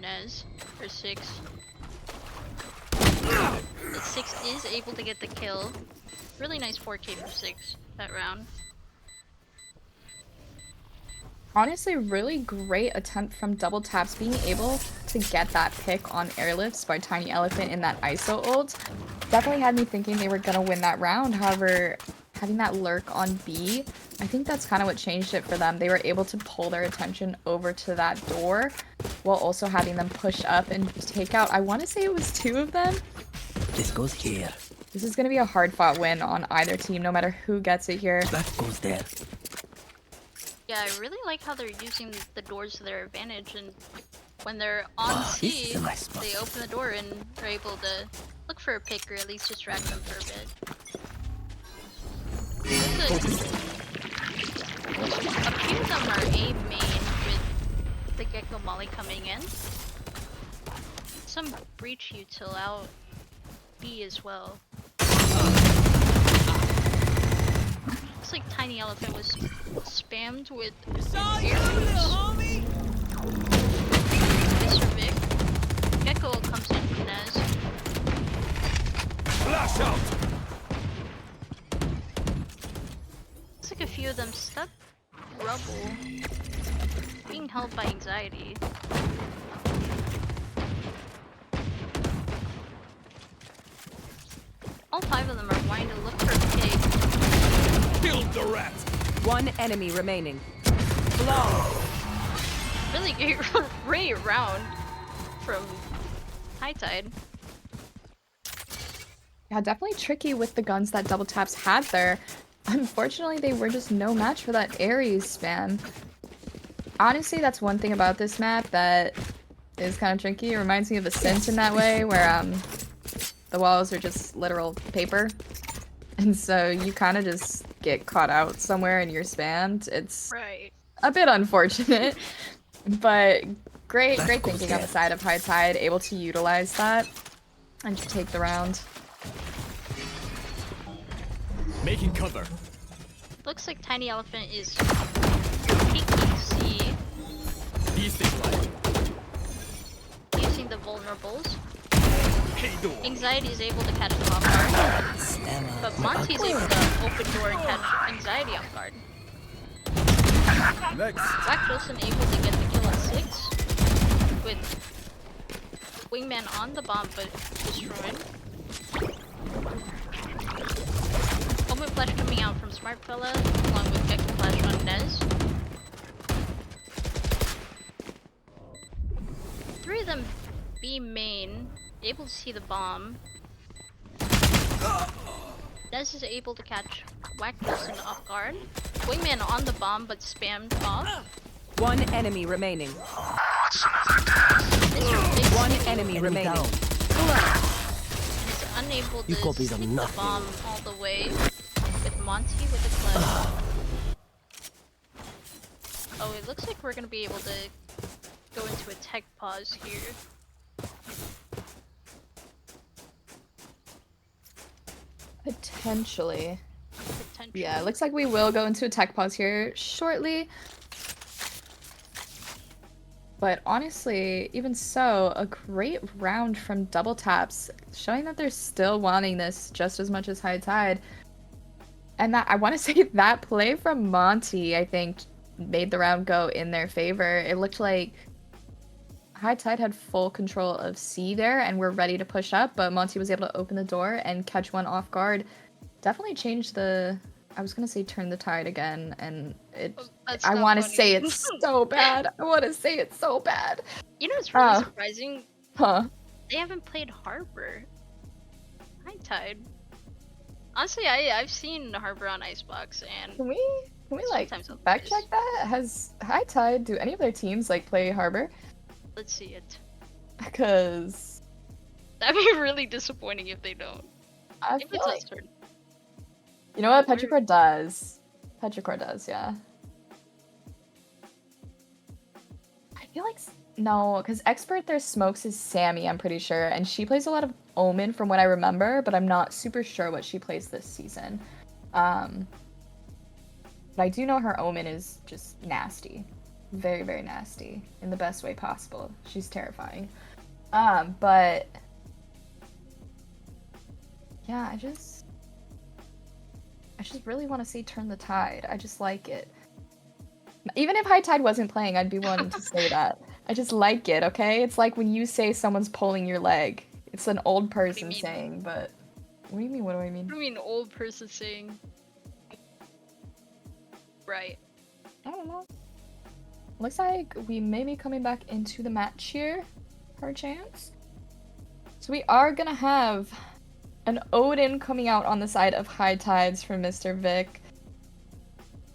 Nez for 6. The 6 is able to get the kill. Really nice 4K for 6 that round. Honestly, really great attempt from double taps, being able to get that pick on airlifts by Tiny Elephant in that ISO ult. Definitely had me thinking they were gonna win that round. However, having that lurk on B, I think that's kind of what changed it for them. They were able to pull their attention over to that door while also having them push up and take out, I want to say it was 2 of them. This goes here. This is going to be a hard-fought win on either team, no matter who gets it here. That goes there. Yeah, I really like how they're using the doors to their advantage, and when they're on C, nice spot. they open the door and are able to look for a pick or at least distract them for a bit. A few of them are A main with the Gecko Molly coming in. Some breach util out B as well. Looks like Tiny Elephant was spammed with arrows. Mr. Vic. Gecko comes in from Nez. Flash out! Looks like a few of them stuck rubble, being held by anxiety. All 5 of them are wanting to look for a pig. Killed the rat! One enemy remaining. Really great round from High Tide. Yeah, definitely tricky with the guns that Double Taps had there. Unfortunately, they were just no match for that Ares spam. Honestly, that's one thing about this map that is kind of tricky. It reminds me of Ascent in that way, where the walls are just literal paper. And so you kind of just get caught out somewhere and you're spammed. It's Right. a bit unfortunate, but great thinking on the side of High Tide, able to utilize that and to take the round. Making cover. Looks like Tiny Elephant is peeking C, These things like. using the vulnerables. Anxiety is able to catch them off guard, but Monty's able to open door and catch Anxiety off guard. Next. Black Wilson able to get the kill on 6, with Wingman on the bomb but destroyed. Omen Flash coming out from Smart Fella, along with Gecko Flash on Nez. 3 of them B main, able to see the bomb. Nez is able to catch Whack Wilson off guard. Wingman on the bomb but spammed off. One enemy remaining. Mr. Big One Sticky enemy remaining. is unable You to copies stick are the nothing. bomb all the way with Monty with the clutch. Oh, it looks like we're gonna be able to go into a tech pause here. Potentially. Potentially. Yeah, it looks like we will go into a tech pause here shortly. But honestly, even so, a great round from Double Taps, showing that they're still wanting this just as much as High Tide. And that I want to say that play from Monty, I think, made the round go in their favor. It looked like High Tide had full control of C there and were ready to push up, but Monty was able to open the door and catch one off guard. Definitely changed the... I was gonna say turn the tide again, and That's I not want to funny. say it's so bad. I want to say it's so bad. You know what's really Oh. surprising? Huh. They haven't played Harbor. High Tide. Honestly, I've seen Harbor on Icebox, and Can we like Sometimes I'll fact play check that? Has High Tide, do any of their teams like play Harbor? let's see it. Because That'd be really disappointing if they don't. I If feel it's like, us turn. you know what Petrichor does. Petrichor does, yeah. I feel like no, because expert their smokes is Sammy, I'm pretty sure, and she plays a lot of Omen from what I remember, but I'm not super sure what she plays this season. But I do know her Omen is just nasty. Very, very nasty. In the best way possible. She's terrifying. But yeah, I just really want to see turn the tide. I just like it. Even if High Tide wasn't playing, I'd be wanting to say that. I just like it, okay? It's like when you say someone's pulling your leg. It's an old person mean? saying, but... What do you mean, what do I mean? What do you mean old person saying? Right. I don't know. Looks like we may be coming back into the match here, perchance. So we are gonna have an Odin coming out on the side of High Tides from Mr. Vic.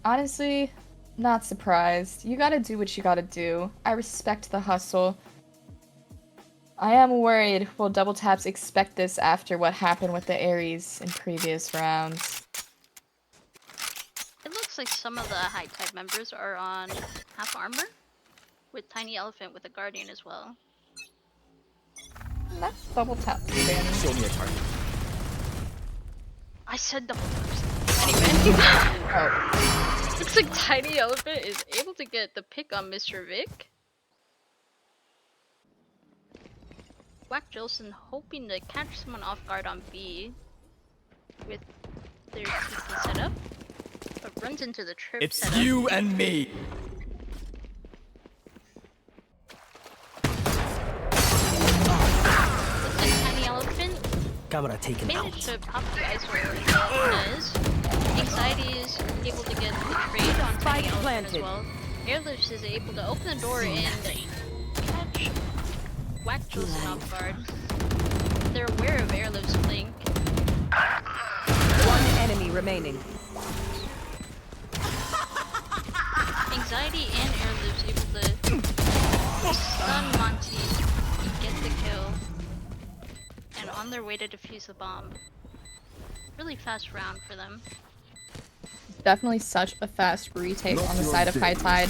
Honestly, not surprised. You gotta do what you gotta do. I respect the hustle. I am worried will Double Taps expect this after what happened with the Ares in previous rounds. It looks like some of the High Tide members are on half armor, with Tiny Elephant with a Guardian as well. That's Double Tap. Show me a target. I said double taps. Anyway. Oh, Looks like Tiny Elephant is able to get the pick on Mr. Vic. Whack Jolson hoping to catch someone off guard on B with their TP setup, but runs into the trip It's setup. you and me. Looks like Tiny Elephant Camera taken out. managed to pop the ISO Nez. Anxiety is able to get the trade on Tiny Elephant as well. Airlifts is able to open the door and catch Whack Jolson off guard. They're aware of Airlift's blink. One enemy remaining. Anxiety and Airlift's able to stun Monty and get the kill. And on their way to defuse the bomb. Really fast round for them. definitely such a fast retake on the side of High Tide.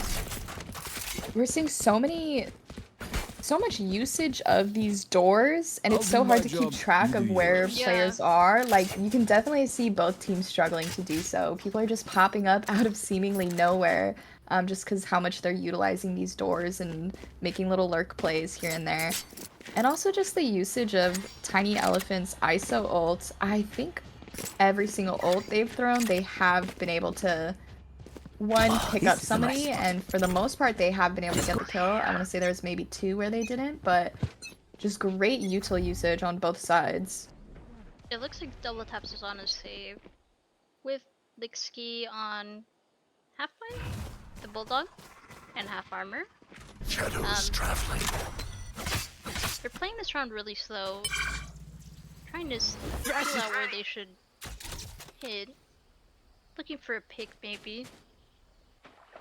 We're seeing so much usage of these doors, and it's so hard to keep track of where players are. Like, you can definitely see both teams struggling to do so. People are just popping up out of seemingly nowhere, just because how much they're utilizing these doors and making little lurk plays here and there. And also just the usage of Tiny Elephant's ISO ult. I think every single ult they've thrown, they have been able to pick up somebody, and for the most part they have been able to get the kill. I want to say there's maybe 2 where they didn't, but just great util usage on both sides. It looks like Double Taps is on a save with Lixki on half bind, the Bulldog, and half armor. Shadows traveling. They're playing this round really slow, trying to figure out where they should hit. Looking for a pick maybe.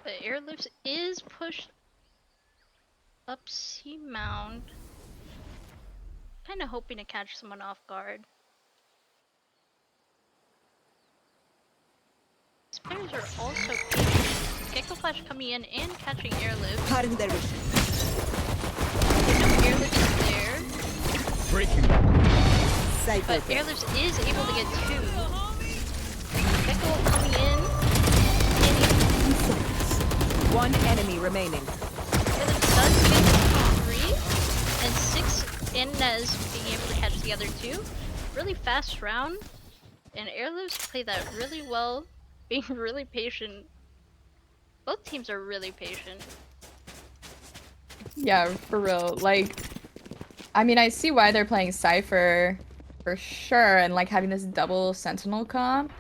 But Airlifts is pushed up C mound. Kinda hoping to catch someone off guard. These players are also patient. Gecko Flash coming in and catching Airlift. Airlift is there. Breaking. But Airlift is able to get 2. Gecko coming in. One enemy remaining. Airlift does get 3. And 6 in Nez being able to catch the other 2. Really fast round. And Airlifts play that really well. Being really patient. Both teams are really patient. Yeah, for real. Like, I mean, I see why they're playing Cypher for sure, and like having this double Sentinel comp.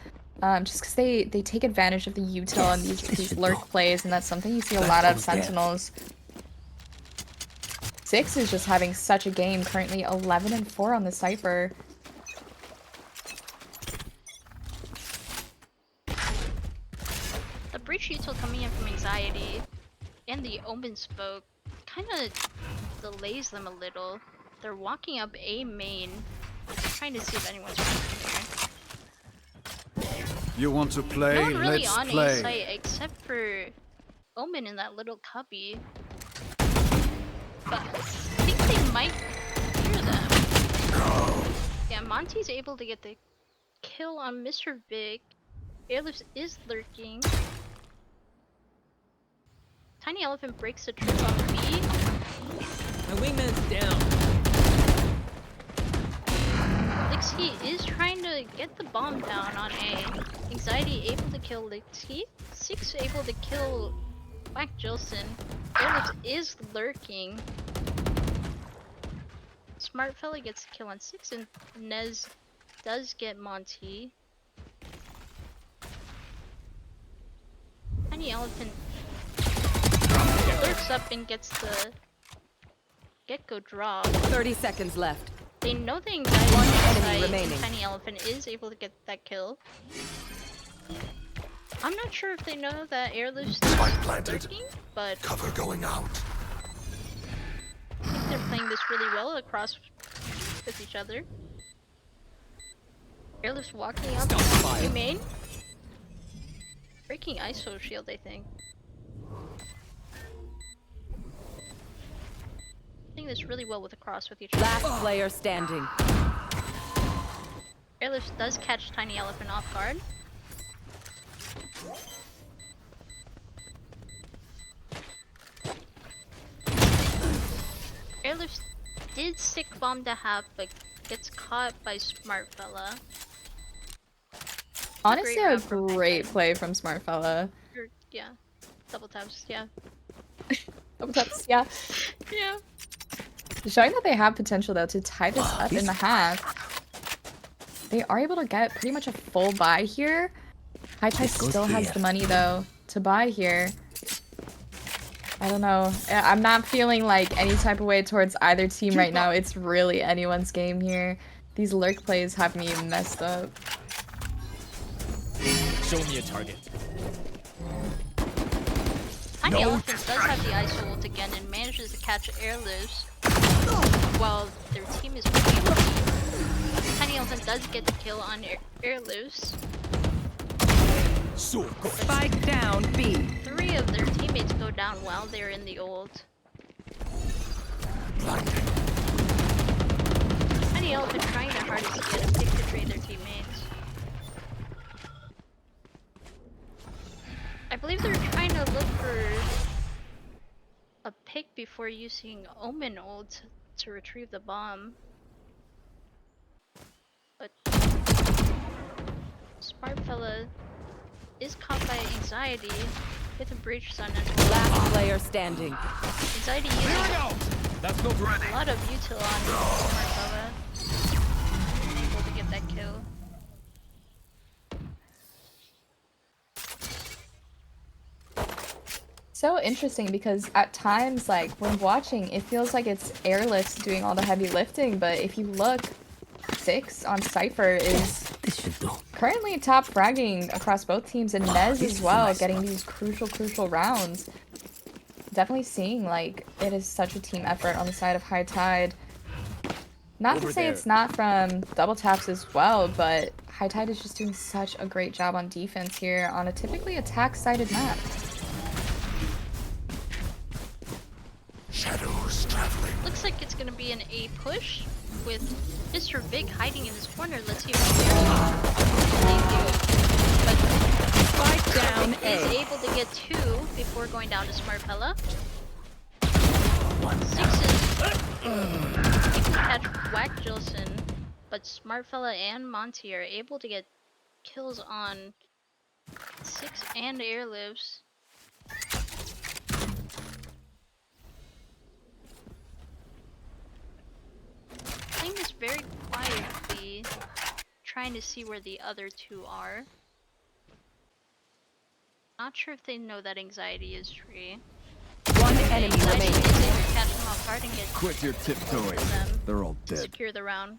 Just because they take advantage of the util and these lurk plays, and that's something you see a lot of Sentinels. 6 is just having such a game, currently 11-4 on the Cypher. The breach util coming in from Anxiety and the Omen Spoke kind of delays them a little. They're walking up A main, trying to see if anyone's running here. You want to play? No one really Let's on play. A site except for Omen in that little cubby. But I think they might hear them. Yeah, Monty's able to get the kill on Mr. Vic. Airlift is lurking. Tiny Elephant breaks the trip on B. My wingman's down. Lixi is trying to get the bomb down on A. Anxiety able to kill Lixi. 6 able to kill Whack Jilson. Airlift is lurking. Smart Fella gets a kill on 6, and Nez does get Monty. Tiny Tiny Elephant lurks up and gets the get-go drop. 30 seconds left. They know the anxiety One enemy site, remaining. and Tiny Elephant is able to get that kill. I'm not sure if they know that Airlift Spike is planted. lurking, but Cover going out. I think they're playing this really well across with each other. Airlift's walking up to main. Breaking ISO shield, I think. Playing this really well with the cross with each other. Last player standing. Airlift does catch Tiny Elephant off guard. Airlift did stick bomb to half, but gets caught by Smart Fella. Honestly, Great a round from great play from Smart Fella. Yeah, double taps. Yeah, Double taps, yeah. yeah. Showing that they have potential though to tie this up in the half. They are able to get pretty much a full buy here. High Tide still has the money though to buy here. I don't know. I'm not feeling like any type of way towards either team right now. It's really anyone's game here. These lurk plays have me messed up. Show me a target. Tiny Elephant does have the ISO ult again and manages to catch Airlifts while their team is playing. Tiny Elephant does get the kill on Airlifts. Spike down B. 3 of their teammates go down while they're in the ult. Tiny Elephant trying their hardest to get a pick to trade their teammates. I believe they're trying to look for a pick before using Omen ult to retrieve the bomb. But Smart Fella is caught by anxiety with a breach stun as well. Last player standing. Anxiety using That's no ready. a lot of util on Smart Fella. Able to get that kill. So interesting because at times, like when watching, it feels like it's Airlift doing all the heavy lifting, but if you look, 6 on Cypher is This should do. currently top fragging across both teams, and Nez as well, getting these crucial rounds. Definitely seeing like it is such a team effort on the side of High Tide. Not to say it's not from double taps as well, but High Tide is just doing such a great job on defense here on a typically attack-sided map. Shadows traveling. Looks like it's gonna be an A push with Mr. Big hiding in his corner. Let's see what they do. But Spike down is A. able to get 2 before going down to Smart Fella. 6 is able to catch Whack Jilson, but Smart Fella and Monty are able to get kills on 6 and Airlifts. Playing this very quietly, trying to see where the other 2 are. Not sure if they know that anxiety is free. One enemy Anxiety remaining. is able to catch them off guard and get Quit your tiptoeing. them They're all to dead. secure the round.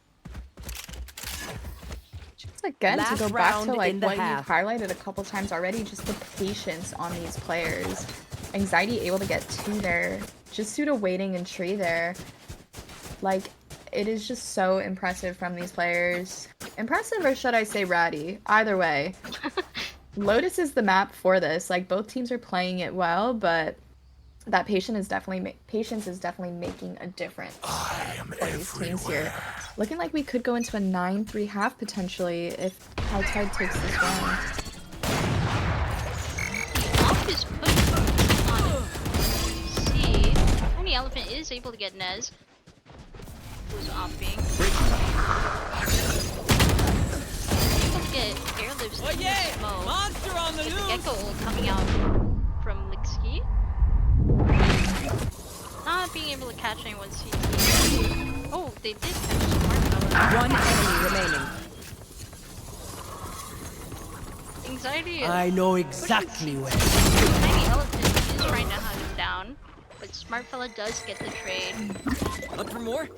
Just again, to Last go back to round like in the what half. you've highlighted a couple times already, just the patience on these players. Anxiety able to get 2 there, just due to waiting in tree there. Like, it is just so impressive from these players. Impressive, or should I say ratty? Either way. Lotus is the map for this. Like, both teams are playing it well, but that patience is definitely making a difference for these teams here. Looking like we could go into a 9-3 half potentially if High Tide takes this round. Off is pushed on C. Tiny Elephant is able to get Nez, who's offing. Able to get Airlifts in the smoke. Monster on the Get the loose! Gecko ult coming out from Lixki. Not being able to catch anyone CT. Oh, they did catch Smart Fella. One enemy remaining. Anxiety. I know exactly where. Tiny trying to hunt him down, but Smart Fella does get the trade. Up for more?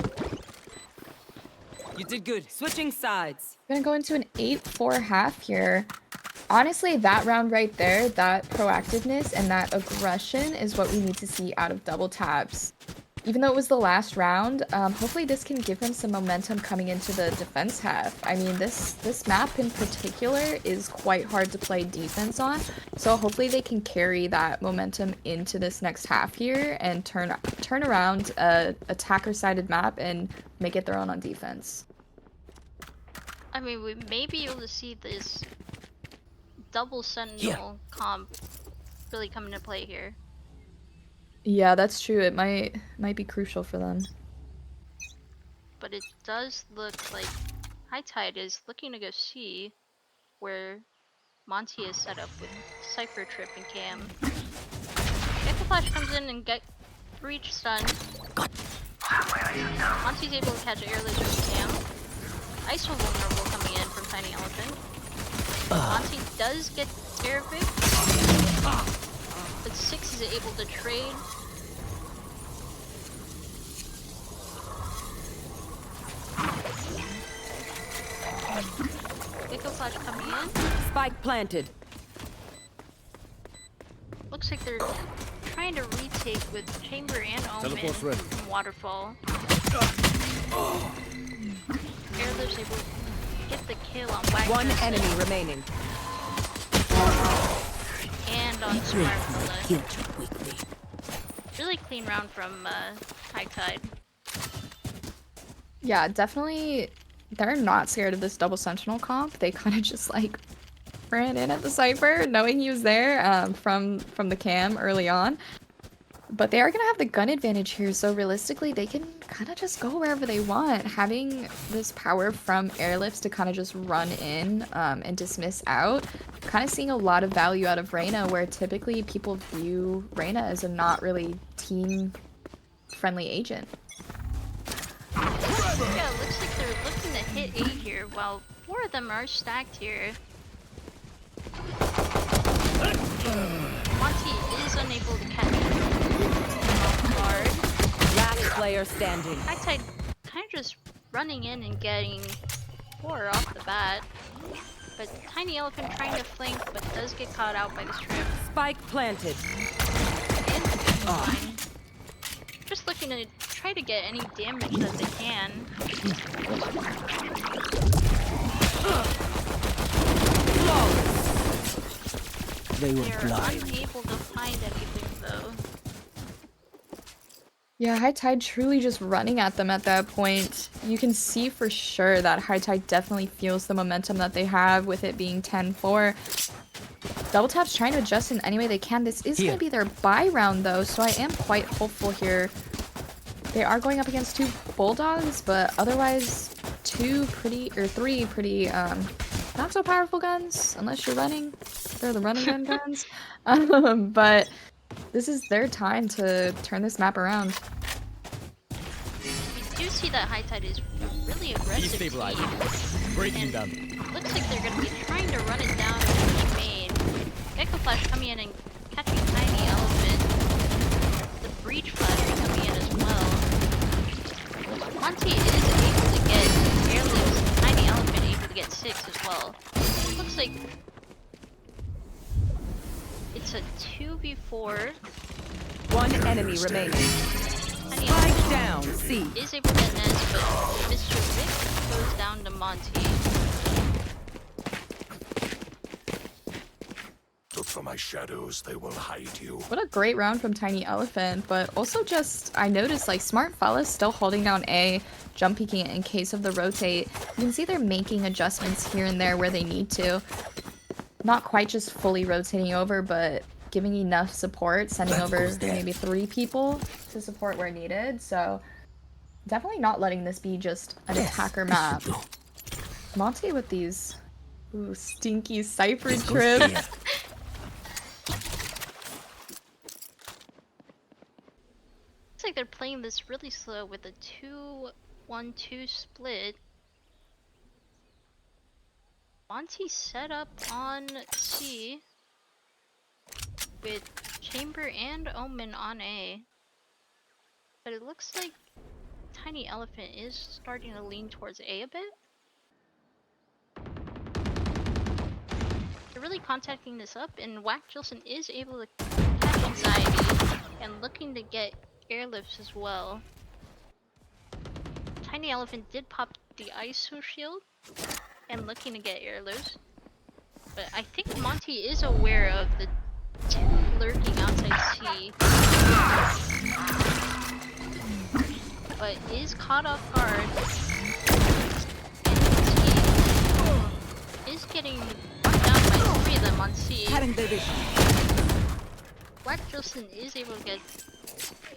You did good. Switching sides. We're gonna go into an 8-4 half here. Honestly, that round right there, that proactiveness and that aggression is what we need to see out of Double Taps. Even though it was the last round, hopefully this can give them some momentum coming into the defense half. I mean, this map in particular is quite hard to play defense on, so hopefully they can carry that momentum into this next half here and turn around a attacker-sided map and make it their own on defense. I mean, we may be able to see this double sentinel comp really come into play here. Yeah, that's true. It might be crucial for them. But it does look like High Tide is looking to go see where Monty is set up with Cypher Trip and Cam. Gecko Flash comes in and get Breach stun. Monty's able to catch Air Laser with Cam. ISO vulnerable coming in from Tiny Elephant. Monty does get Air Vic, but 6 is able to trade. Gecko Flash coming in. Spike planted. Looks like they're trying to retake with Chamber and Omen Teleport's ready. from Waterfall. Airlift's able to get the kill on Wagner. One enemy remaining. And on Smart Really clean round from High Tide. Yeah, definitely. They're not scared of this double sentinel comp. They kind of just like ran in at the Cypher, knowing he was there from the cam early on. But they are gonna have the gun advantage here, so realistically, they can kind of just go wherever they want. Having this power from airlifts to kind of just run in and dismiss out, kind of seeing a lot of value out of Reyna, where typically people view Reyna as a not really team-friendly agent. Yeah, it looks like they're looking to hit A here, while 4 of them are stacked here. Monty is unable to catch him off guard. Last player standing. High Tide kind of just running in and getting 4 off the bat. But Tiny Elephant trying to flank, but does get caught out by this trip. Spike planted. And the line. Just looking to try to get any damage that they can. They were They're blind. unable to find anything though. Yeah, High Tide truly just running at them at that point. You can see for sure that High Tide definitely feels the momentum that they have with it being 10-4. Double Tap's trying to adjust in any way they can. This is going to be their bye round though, so I am quite hopeful here. They are going up against 2 Bulldogs, but otherwise 3 pretty not so powerful guns, unless you're running. They're the running gun guns. But this is their time to turn this map around. We do see that High Tide is a really aggressive team. Destabilizing. Breaking them. Looks like they're going to be trying to run it down in main. Gecko Flash coming in and catching Tiny Elephant. The Breach Flash coming in as well. Monty is able to get airlifts. Tiny Elephant able to get 6 as well. It looks like it's a 2v4. One enemy remaining. Tiny Spike Elephant down. C. is able to get Nez, but Mr. Vic goes down to Monty. Look for my shadows, they will hide you. What a great round from Tiny Elephant, but also just, I noticed like Smart Fella's still holding down A, jump peeking it in case of the rotate. You can see they're making adjustments here and there where they need to. Not quite just fully rotating over, but giving enough support, sending over maybe 3 people to support where needed. So definitely not letting this be just an attacker map. Monty with these stinky Cypher trips. Looks like they're playing this really slow with a 2-1-2 split. Monty set up on C with Chamber and Omen on A. But it looks like Tiny Elephant is starting to lean towards A a bit. They're really contacting this up, and Whack Jilson is able to catch Anxiety and looking to get airlifts as well. Tiny Elephant did pop the ISO shield and looking to get airlifts. But I think Monty is aware of the two lurking outside C. But is caught off guard. And he is getting knocked down by 3 of them on C. Black Justin is able to get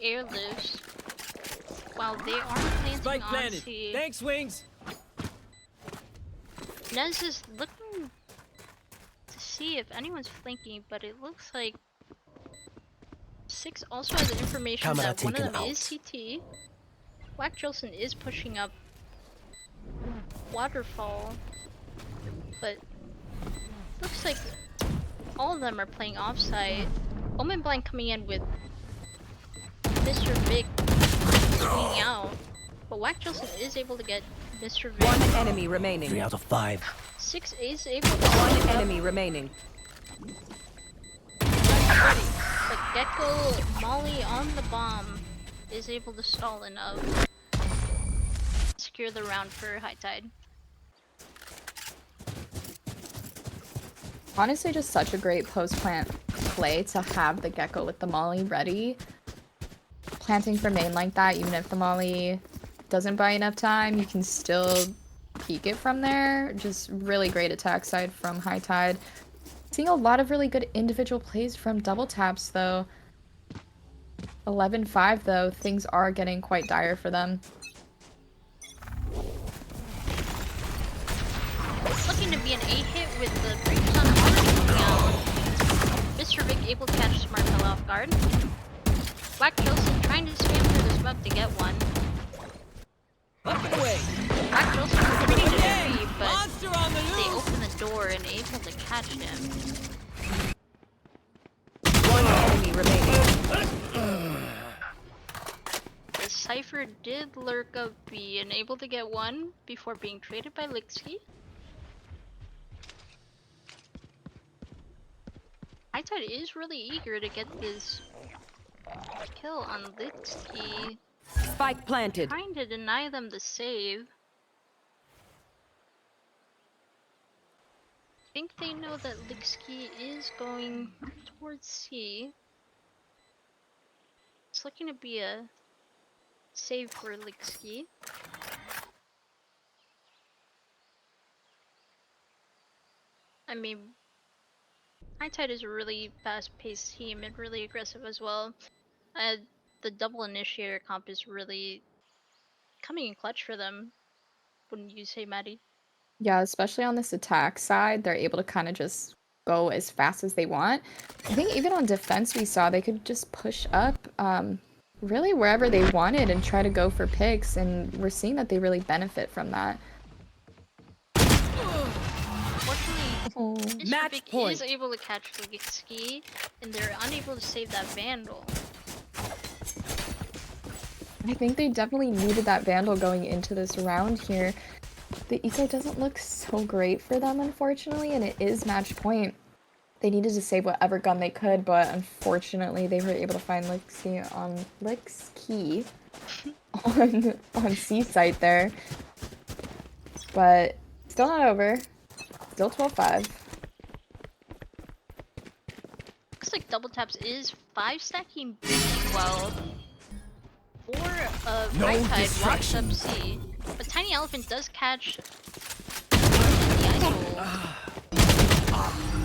airlifts while they aren't planting Spike on planted. C. Thanks, Wings. Nez is looking to see if anyone's flanking, but it looks like 6 also has information Camera that one of taken them out. is CT. Black Jolson is pushing up Waterfall, but looks like all of them are playing offside. Omen Blind coming in with Mr. Vic swinging out, but Whack Jolson is able to get Mr. Vic. 1 enemy remaining. 3 out of 5. 6 is able to 1 enemy remaining. but Gecko Molly on the bomb is able to stall enough to secure the round for High Tide. Honestly, just such a great post-plant play to have the Gecko with the molly ready. Planting for main like that, even if the molly doesn't buy enough time, you can still peek it from there. Just really great attack side from High Tide. Seeing a lot of really good individual plays from double taps though. 11-5 though, things are getting quite dire for them. It's looking to be an A hit with the breach on already coming out. Mr. Vic able to catch Smartfell off guard. Black Jolson trying to spam through the smoke to get one. Up and away. Black Jolson pretty Again. dirty, but Monster on the they loose. open the door and able to catch him. 1 enemy remaining. The Cypher did lurk up B and able to get one before being traded by Lixki. High Tide is really eager to get this kill on Lixki, Spike planted. trying to deny them the save. I think they know that Lixki is going towards C. It's looking to be a save for Lixki. I mean, High Tide is a really fast-paced team and really aggressive as well. The double initiator comp is really coming in clutch for them, wouldn't you say, Maddie? Yeah, especially on this attack side, they're able to kind of just go as fast as they want. I think even on defense we saw they could just push up really wherever they wanted and try to go for picks, and we're seeing that they really benefit from that. Unfortunately, Oh. Mr. Match Vic point. is able to catch Lixki, and they're unable to save that Vandal. I think they definitely needed that Vandal going into this round here. The eco doesn't look so great for them, unfortunately, and it is match point. They needed to save whatever gun they could, but unfortunately they were able to find Lixki on C site there. But still not over. Still 12-5. Looks like Double Taps is 5 stacking B while 4 of No High Tide walks up distractions. C. But Tiny Elephant does catch the ISO,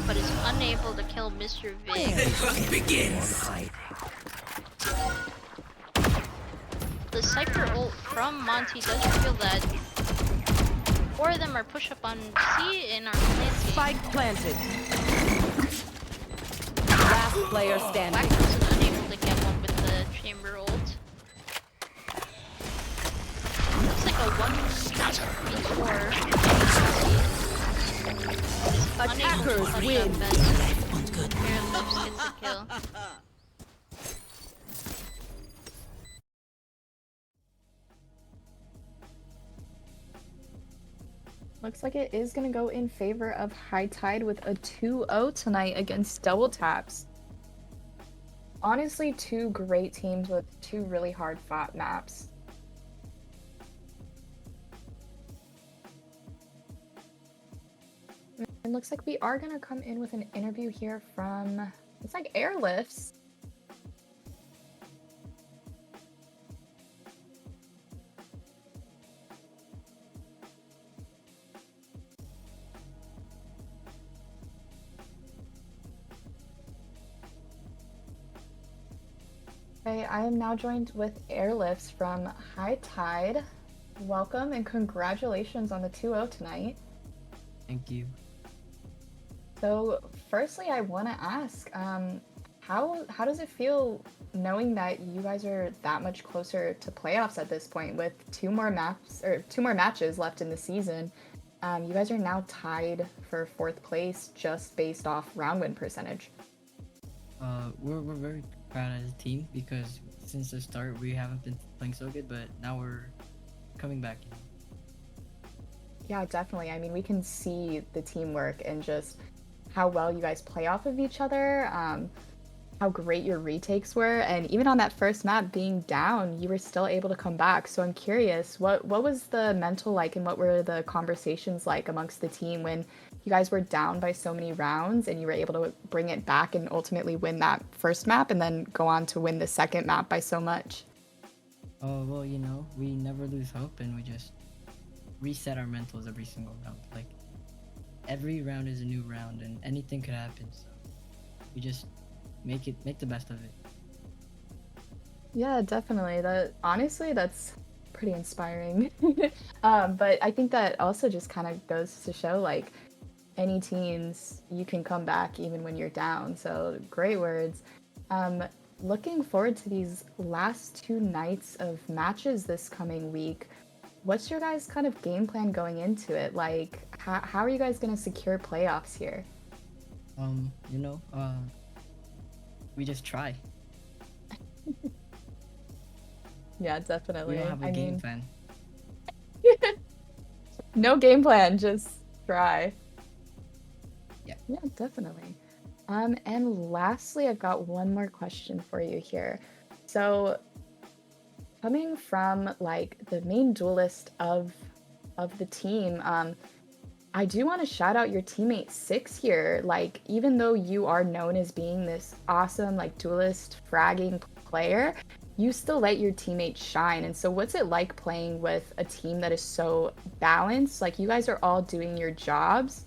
but is unable to kill Mr. Vic. Hunt begins. The Cypher ult from Monty does reveal that 4 of them are push up on C and are planting. Spike planted. Last player Black standing. was unable to get one with the chamber ult. Looks like a 1v4. Attackers win. Airlifts gets a kill. Looks like it is going to go in favor of High Tide with a 2-0 tonight against Double Taps. Honestly, two great teams with two really hard fought maps. And looks like we are going to come in with an interview here from, it's like Airlifts. Okay, I am now joined with Airlifts from High Tide. Welcome and congratulations on the 2-0 tonight. Thank you. So, firstly, I want to ask, how does it feel knowing that you guys are that much closer to playoffs at this point with two more matches left in the season? You guys are now tied for 4th place just based off round win percentage. We're very proud as a team because since the start we haven't been playing so good, but now we're coming back. Yeah, definitely. I mean, we can see the teamwork and just how well you guys play off of each other, how great your retakes were, and even on that first map being down, you were still able to come back. So I'm curious, what was the mental like and what were the conversations like amongst the team when you guys were down by so many rounds and you were able to bring it back and ultimately win that first map and then go on to win the second map by so much? Oh, well, you know, we never lose hope and we just reset our mentals every single round. Like, every round is a new round and anything could happen, so we just make the best of it. Yeah, definitely. Honestly, that's pretty inspiring. But I think that also just kind of goes to show, like, any teams, you can come back even when you're down. So great words. Looking forward to these last 2 nights of matches this coming week. What's your guys' kind of game plan going into it? Like, how are you guys going to secure playoffs here? You know, we just try. Yeah, definitely. We don't have a game plan. No game plan, just try. Yeah, definitely. And lastly, I've got one more question for you here. So, coming from like the main duelist of the team, I do want to shout out your teammate Six here. Like, even though you are known as being this awesome like duelist fragging player, you still let your teammates shine. And so what's it like playing with a team that is so balanced? Like, you guys are all doing your jobs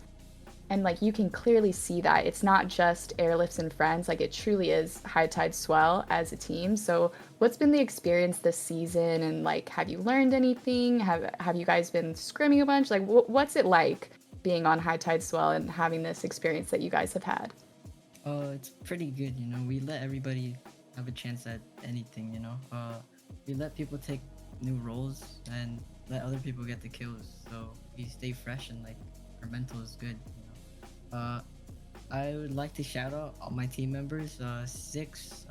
and like you can clearly see that it's not just Airlifts and friends, like it truly is High Tide Swell as a team. So what's been the experience this season, and like have you learned anything? Have you guys been scrimming a bunch? Like what's it like being on High Tide Swell and having this experience that you guys have had? It's pretty good, you know. We let everybody have a chance at anything, you know. We let people take new roles and let other people get the kills, so we stay fresh and like our mental is good. I would like to shout out all my team members, Six,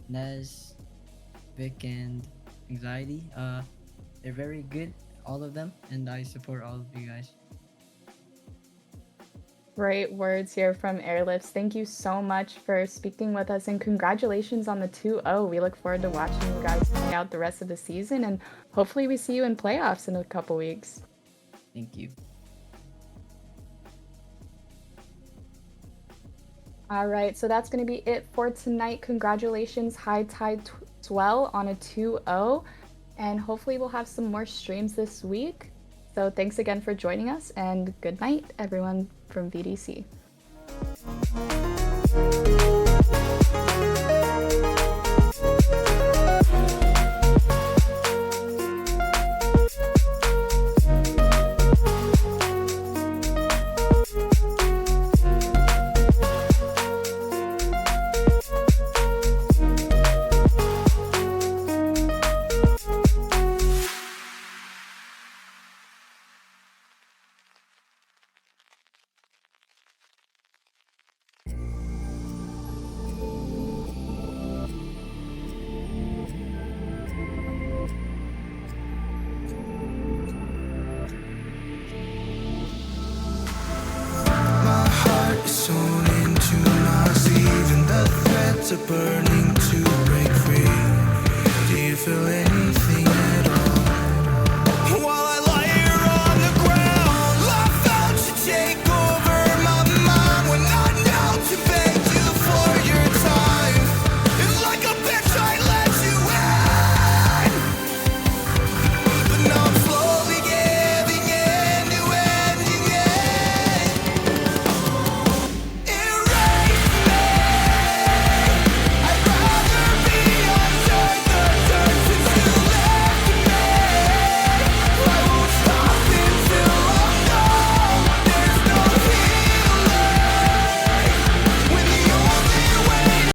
Nez, Vic, and Anxiety. They're very good, all of them, and I support all of you guys. Great words here from Airlifts. Thank you so much for speaking with us, and congratulations on the 2-0. We look forward to watching you guys play out the rest of the season, and hopefully we see you in playoffs in a couple weeks. Thank you. All right, so that's going to be it for tonight. Congratulations, High Tide Swell on a 2-0, and hopefully we'll have some more streams this week. So thanks again for joining us, and good night, everyone from VDC. hearts are burning to break free. Do you feel any